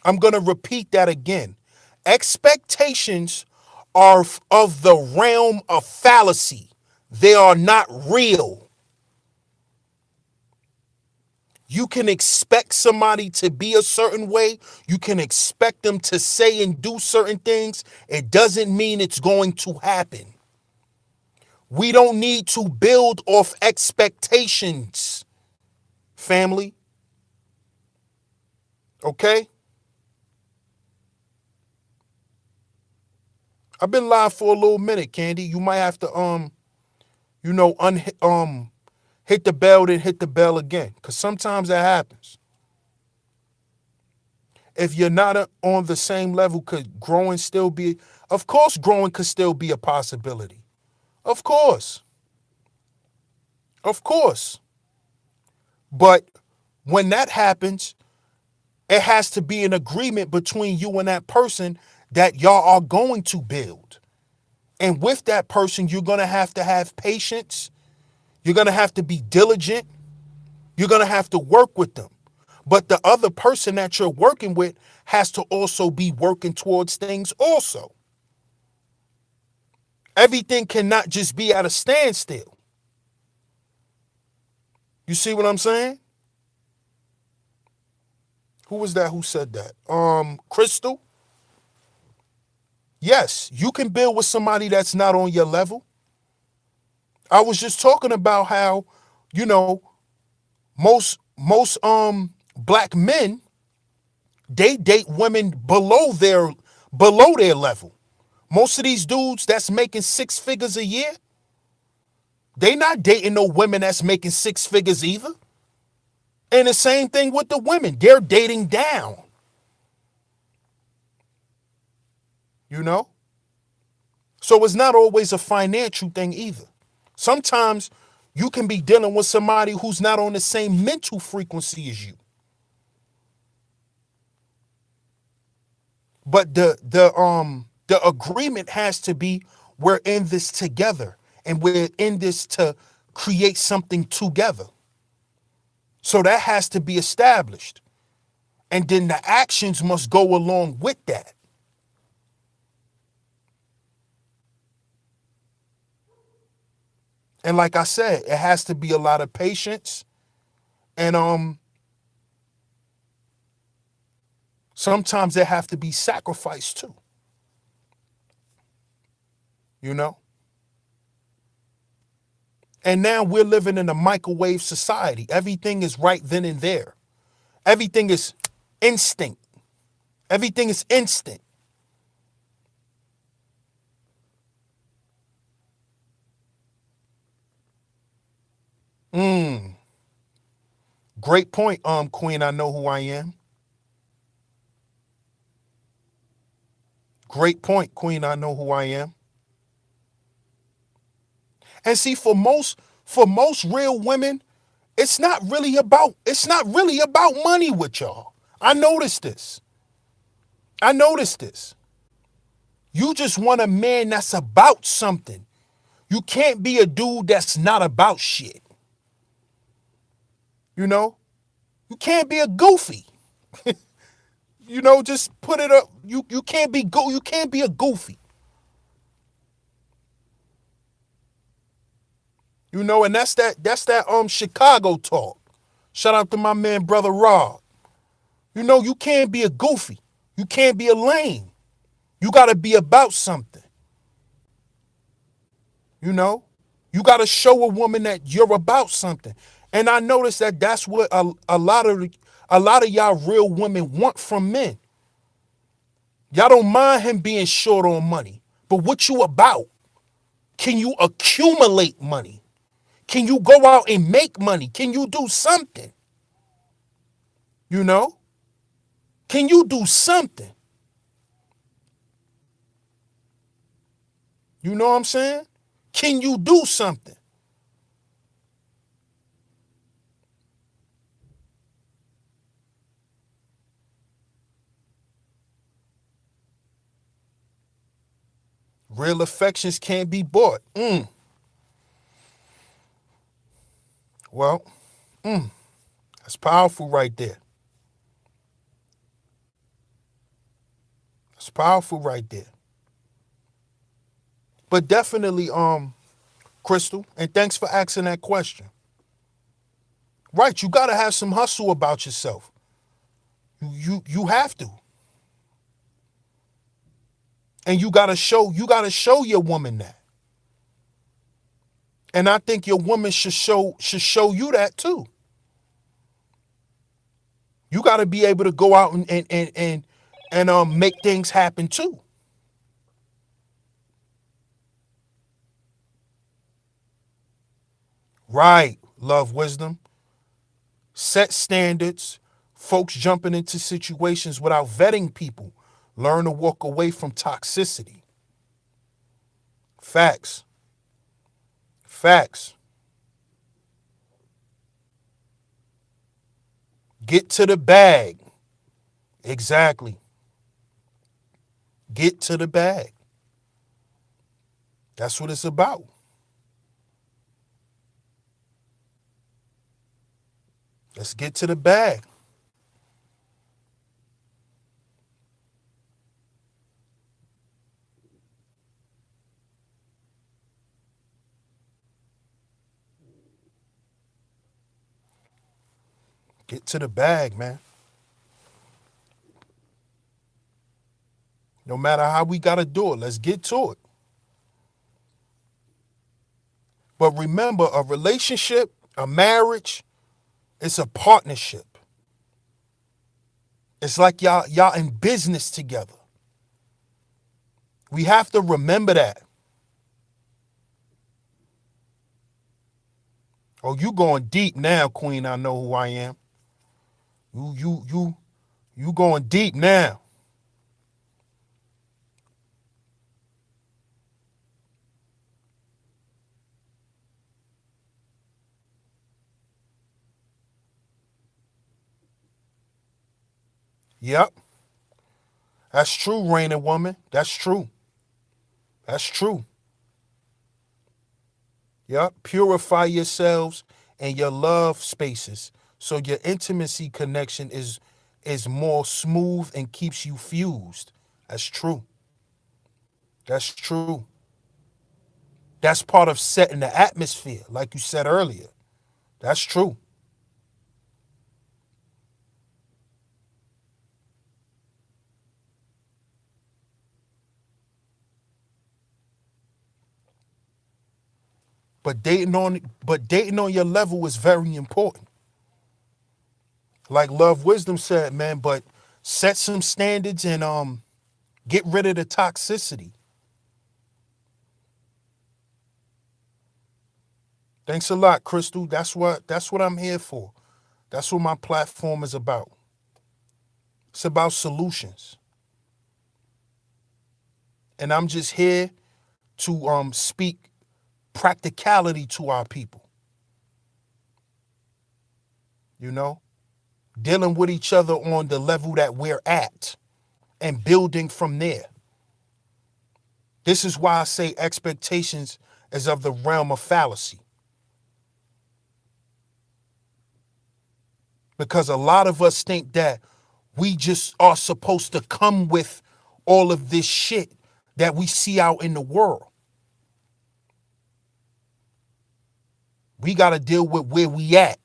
I'm going to repeat that again. Expectations are of the realm of fallacy. They are not real. You can expect somebody to be a certain way. You can expect them to say and do certain things. It doesn't mean it's going to happen. We don't need to build off expectations, family. Okay? I've been live for a little minute, Candy. You might have to you know, hit the bell, then hit the bell again. Cause sometimes that happens. If you're not on the same level, could growing still be? Of course, growing could still be a possibility. Of course. Of course. But when that happens, it has to be an agreement between you and that person that y'all are going to build. And with that person, you're going to have patience. You're going to have to be diligent. You're going to have to work with them. But the other person that you're working with has to also be working towards things also. Everything cannot just be at a standstill. You see what I'm saying? Who was that who said that? Crystal? Yes, you can build with somebody that's not on your level. I was just talking about how, you know, most black men, they date women below their level. Most of these dudes that's making six figures a year, they not dating no women that's making six figures either. And the same thing with the women. They're dating down. You know? So it's not always a financial thing either. Sometimes you can be dealing with somebody who's not on the same mental frequency as you. But the agreement has to be, we're in this together and we're in this to create something together. So that has to be established. And then the actions must go along with that. And like I said, it has to be a lot of patience. And sometimes there have to be sacrifice too. You know? And now we're living in a microwave society. Everything is right then and there. Everything is instinct. Everything is instant. Mm. Great point, Queen. I know who I am. Great point, Queen. I know who I am. And see, for most real women, it's not really about money with y'all. I noticed this. I noticed this. You just want a man that's about something. You can't be a dude that's not about shit. You know? You can't be a goofy. You know, just put it up. You can't be a goofy. You know, and that's that Chicago talk. Shout out to my man, brother Rob. You know, you can't be a goofy. You can't be a lame. You got to be about something. You know, you got to show a woman that you're about something. And I noticed that that's what a lot of y'all real women want from men. Y'all don't mind him being short on money, but what you about? Can you accumulate money? Can you go out and make money? Can you do something? You know? Can you do something? You know what I'm saying? Can you do something? Real affections can't be bought. Well, that's powerful right there. That's powerful right there. But definitely, Crystal, and thanks for asking that question. Right, you gotta have some hustle about yourself. You have to. And you gotta show your woman that. And I think your woman should show you that too. You gotta be able to go out and make things happen too. Right, love wisdom. Set standards. Folks jumping into situations without vetting people. Learn to walk away from toxicity. Facts. Facts. Get to the bag. Exactly. Get to the bag. That's what it's about. Let's get to the bag. Get to the bag, man. No matter how we got to do it, let's get to it. But remember, a relationship, a marriage, it's a partnership. It's like y'all in business together. We have to remember that. Oh, you going deep now, Queen. I know who I am. You going deep now. Yep. That's true, reigning woman. That's true. That's true. Yep. Purify yourselves and your love spaces so your intimacy connection is more smooth and keeps you fused. That's true. That's true. That's part of setting the atmosphere, like you said earlier. That's true. But dating on your level is very important. Like Love Wisdom said, man, but set some standards and get rid of the toxicity. Thanks a lot, Crystal. That's what I'm here for. That's what my platform is about. It's about solutions. And I'm just here to speak practicality to our people, you know? Dealing with each other on the level that we're at and building from there. This is why I say expectations is of the realm of fallacy. Because a lot of us think that we just are supposed to come with all of this shit that we see out in the world. We got to deal with where we at.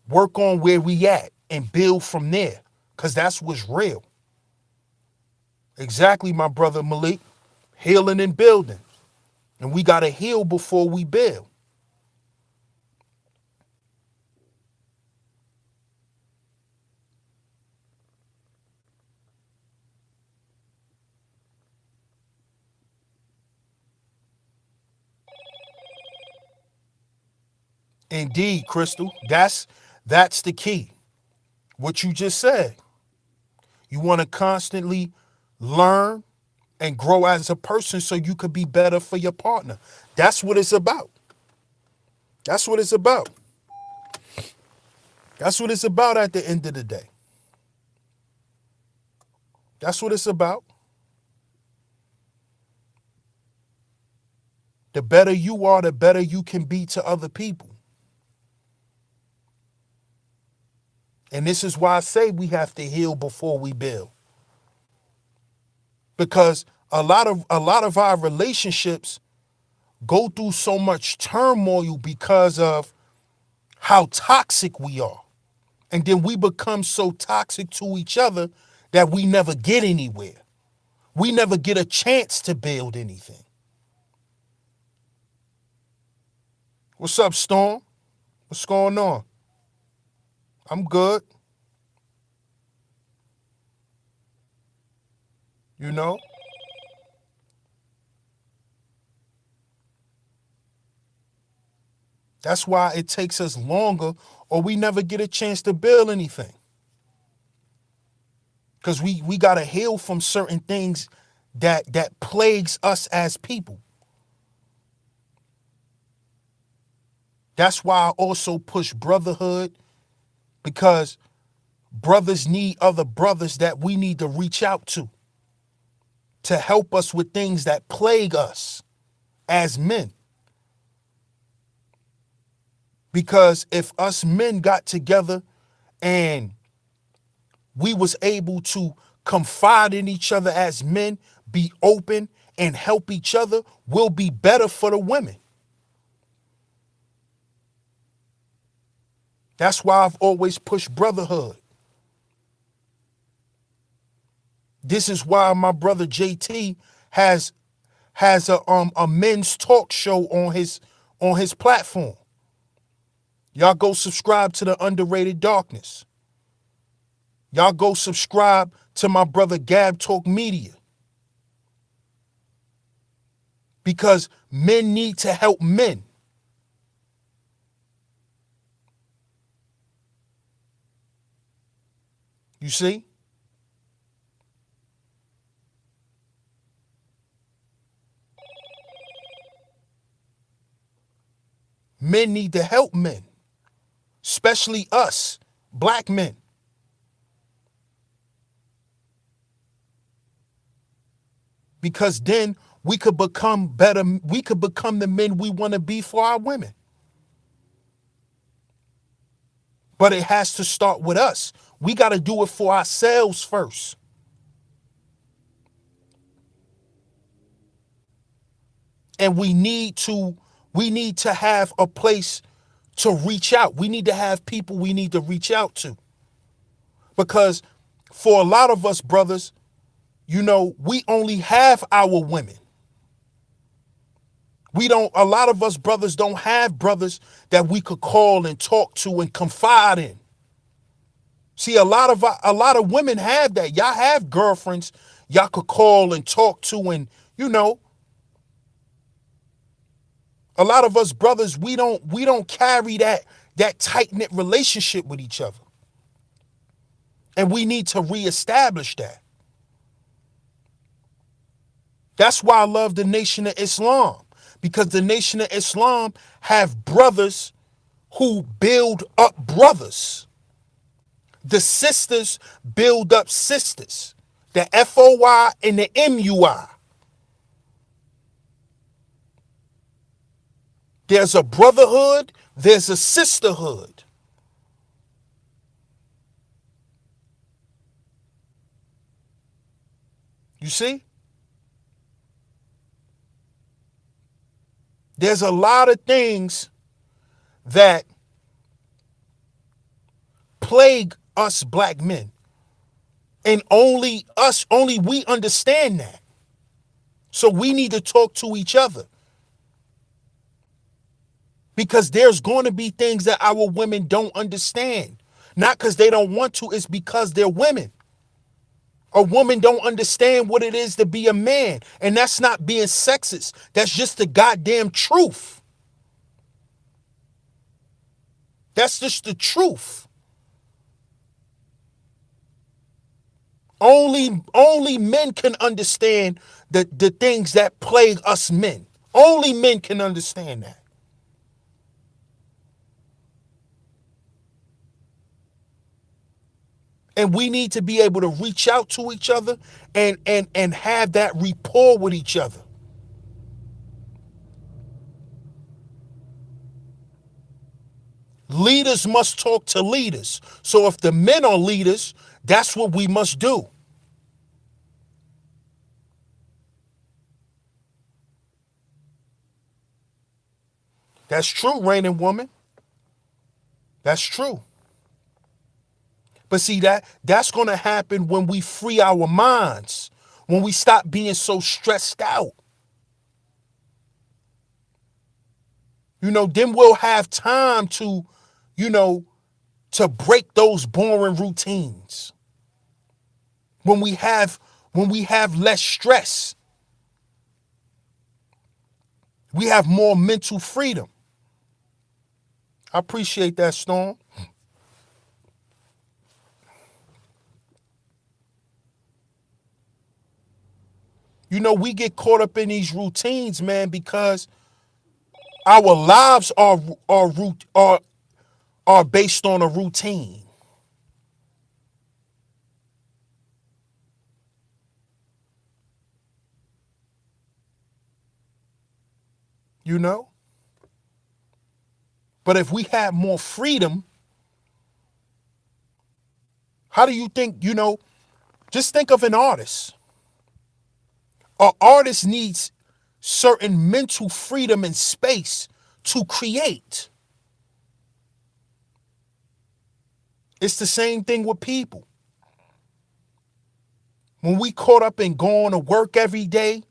Work on where we at and build from there, because that's what's real. Exactly, my brother Malik. Healing and building. And we got to heal before we build. Indeed, Crystal. That's the key. What you just said. You want to constantly learn and grow as a person so you could be better for your partner. That's what it's about. That's what it's about. That's what it's about at the end of the day. That's what it's about. The better you are, the better you can be to other people. And this is why I say we have to heal before we build. Because a lot of our relationships go through so much turmoil because of how toxic we are. And then we become so toxic to each other that we never get anywhere. We never get a chance to build anything. What's up, Storm? What's going on? I'm good. You know? That's why it takes us longer or we never get a chance to build anything. Because we got to heal from certain things that plagues us as people. That's why I also push brotherhood, because brothers need other brothers that we need to reach out to help us with things that plague us as men. Because if us men got together and we was able to confide in each other as men, be open and help each other, we'll be better for the women. That's why I've always pushed brotherhood. This is why my brother JT has a men's talk show on his platform. Y'all go subscribe to the Underrated Darkness. Y'all go subscribe to my brother Gab Talk Media. Because men need to help men. You see? Men need to help men, especially us, black men. Because then we could become better, we could become the men we want to be for our women. But it has to start with us. We got to do it for ourselves first. And we need to have a place to reach out. We need to have people we need to reach out to. Because for a lot of us brothers, we only have our women. A lot of us brothers don't have brothers that we could call and talk to and confide in. See, a lot of women have that. Y'all have girlfriends y'all could call and talk to, and a lot of us brothers, we don't carry that tight-knit relationship with each other. And we need to reestablish that. That's why I love the Nation of Islam, because the Nation of Islam have brothers who build up brothers. The sisters build up sisters. The FOI and the MUI. There's a brotherhood, there's a sisterhood. You see? There's a lot of things that plague us black men. And only we understand that. So we need to talk to each other. Because there's going to be things that our women don't understand. Not because they don't want to, it's because they're women. A woman don't understand what it is to be a man. And that's not being sexist. That's just the goddamn truth. That's just the truth. Only men can understand the things that plague us men. Only men can understand that. And we need to be able to reach out to each other and have that rapport with each other. Leaders must talk to leaders. So if the men are leaders, that's what we must do. That's true, reigning woman. That's true. But see, that's going to happen when we free our minds, when we stop being so stressed out. Then we'll have time to, to break those boring routines. When we have less stress, we have more mental freedom. I appreciate that, Storm. We get caught up in these routines, man, because our lives are based on a routine. But if we had more freedom, how do you think, just think of an artist. An artist needs certain mental freedom and space to create. It's the same thing with people. When we caught up in going to work every day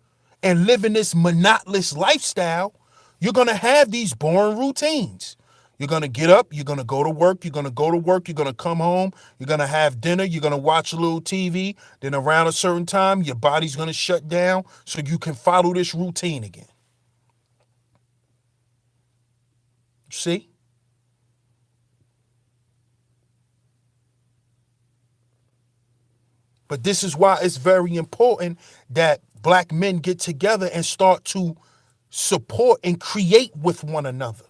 and living this monotonous lifestyle, you're going to have these boring routines. You're going to get up, you're going to go to work, you're going to go to work, you're going to come home, you're going to have dinner, you're going to watch a little TV, then around a certain time, your body's going to shut down so you can follow this routine again. See? But this is why it's very important that black men get together and start to support and create with one another.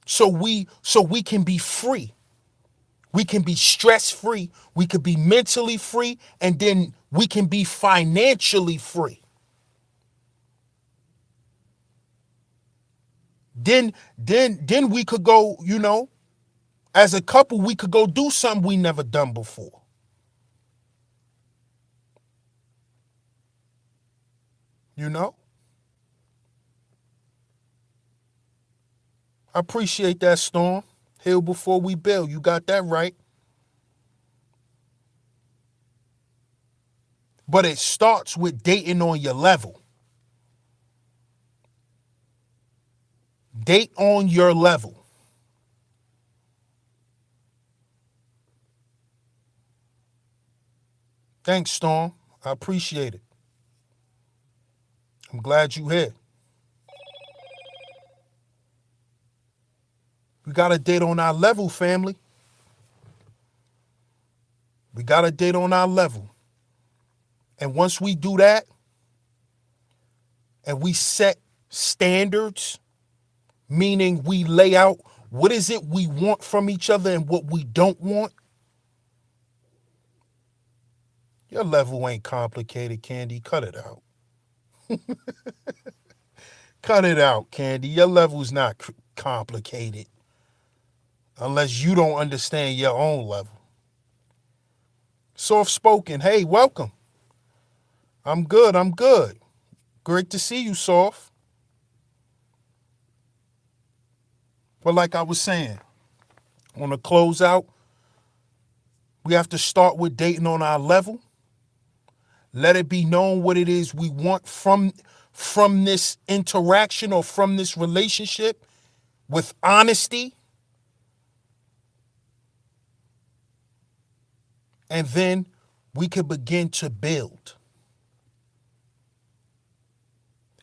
So we can be free. We can be stress free. We could be mentally free, and then we can be financially free. Then we could go, as a couple, we could go do something we never done before. I appreciate that, Storm. Heal before we build. You got that right. But it starts with dating on your level. Date on your level. Thanks, Storm. I appreciate it. I'm glad you here. We got to date on our level, family. We got to date on our level. And once we do that, and we set standards, meaning we lay out what is it we want from each other and what we don't want. Your level ain't complicated, Candy. Cut it out. Cut it out, Candy. Your level's not complicated. Unless you don't understand your own level. Soft spoken. Hey, welcome. I'm good. Great to see you, Soft. But like I was saying, On the closeout, we have to start with dating on our level. Let it be known what it is we want from this interaction or from this relationship with honesty. And then we can begin to build.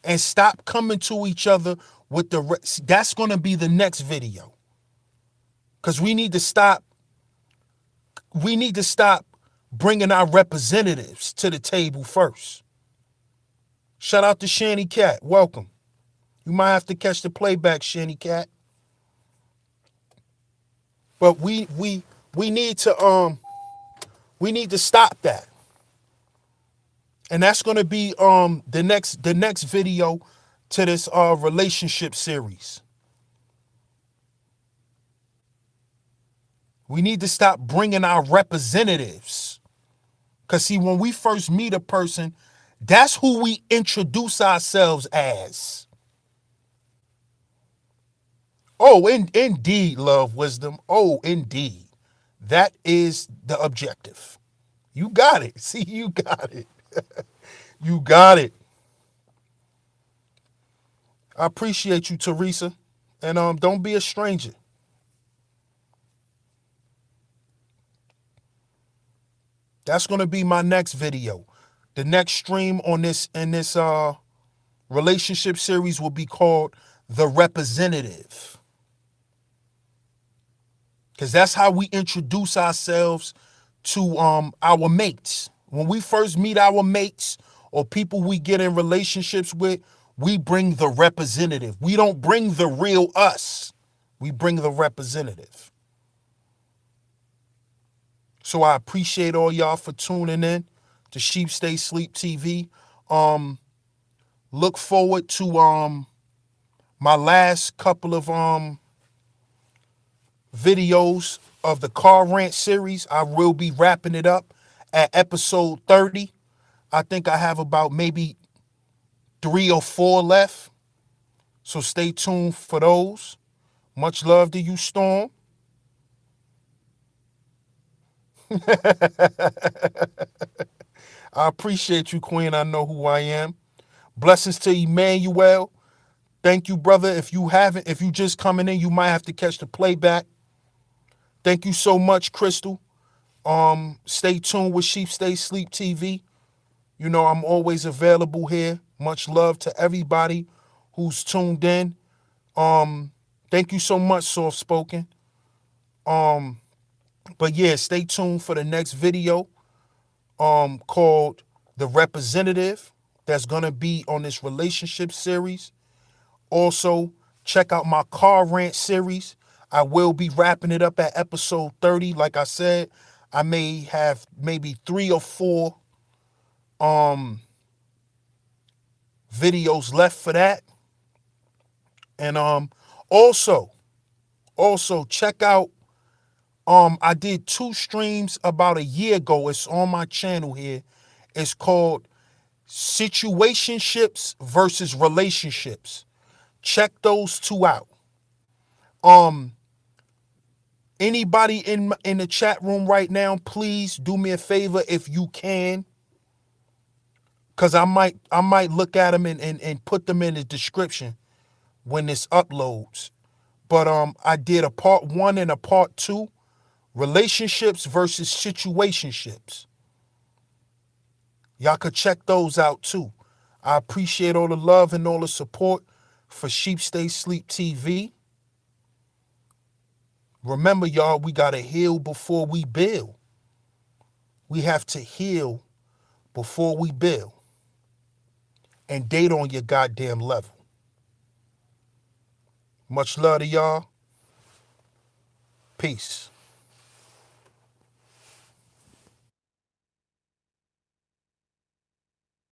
And stop coming to each other with that's going to be the next video. Because we need to stop bringing our representatives to the table first. Shout out to Shanny Cat. Welcome. You might have to catch the playback, Shanny Cat. But we need to stop that. And that's going to be the next video to this relationship series. We need to stop bringing our representatives. Because see, when we first meet a person, that's who we introduce ourselves as. Oh, indeed, love, wisdom. Oh, indeed. That is the objective. You got it. See, you got it. You got it. I appreciate you, Teresa. And don't be a stranger. That's going to be my next video. The next stream on this relationship series will be called The Representative. Because that's how we introduce ourselves to our mates. When we first meet our mates or people we get in relationships with, we bring the representative. We don't bring the real us. We bring the representative. So I appreciate all y'all for tuning in to Sheep Stay Sleep TV. Look forward to my last couple of videos of the car rant series. I will be wrapping it up at episode 30. I think I have about maybe 3 or 4 left. So stay tuned for those. Much love to you, Storm. I appreciate you, Queen. I know who I am. Blessings to Emmanuel. Thank you, brother. If you just coming in, you might have to catch the playback. Thank you so much, Crystal. Stay tuned with Sheep Stay Sleep TV. You know, I'm always available here. Much love to everybody who's tuned in. Thank you so much, Soft Spoken. But yeah, stay tuned for the next video called The Representative. That's gonna be on this relationship series. Also, check out my car rant series. I will be wrapping it up at episode 30. Like I said, I may have maybe 3 or 4 videos left for that. And also check out I did 2 streams about a year ago. It's on my channel here. It's called Situationships versus Relationships. Check those 2 out. Anybody in the chat room right now, please do me a favor if you can. Cause I might look at them and put them in the description when this uploads. But I did a part 1 and a part 2, relationships versus situationships. Y'all could check those out too. I appreciate all the love and all the support for Sheep Stay Sleep TV. Remember, y'all, we gotta heal before we build. We have to heal before we build. And date on your goddamn level. Much love to y'all. Peace.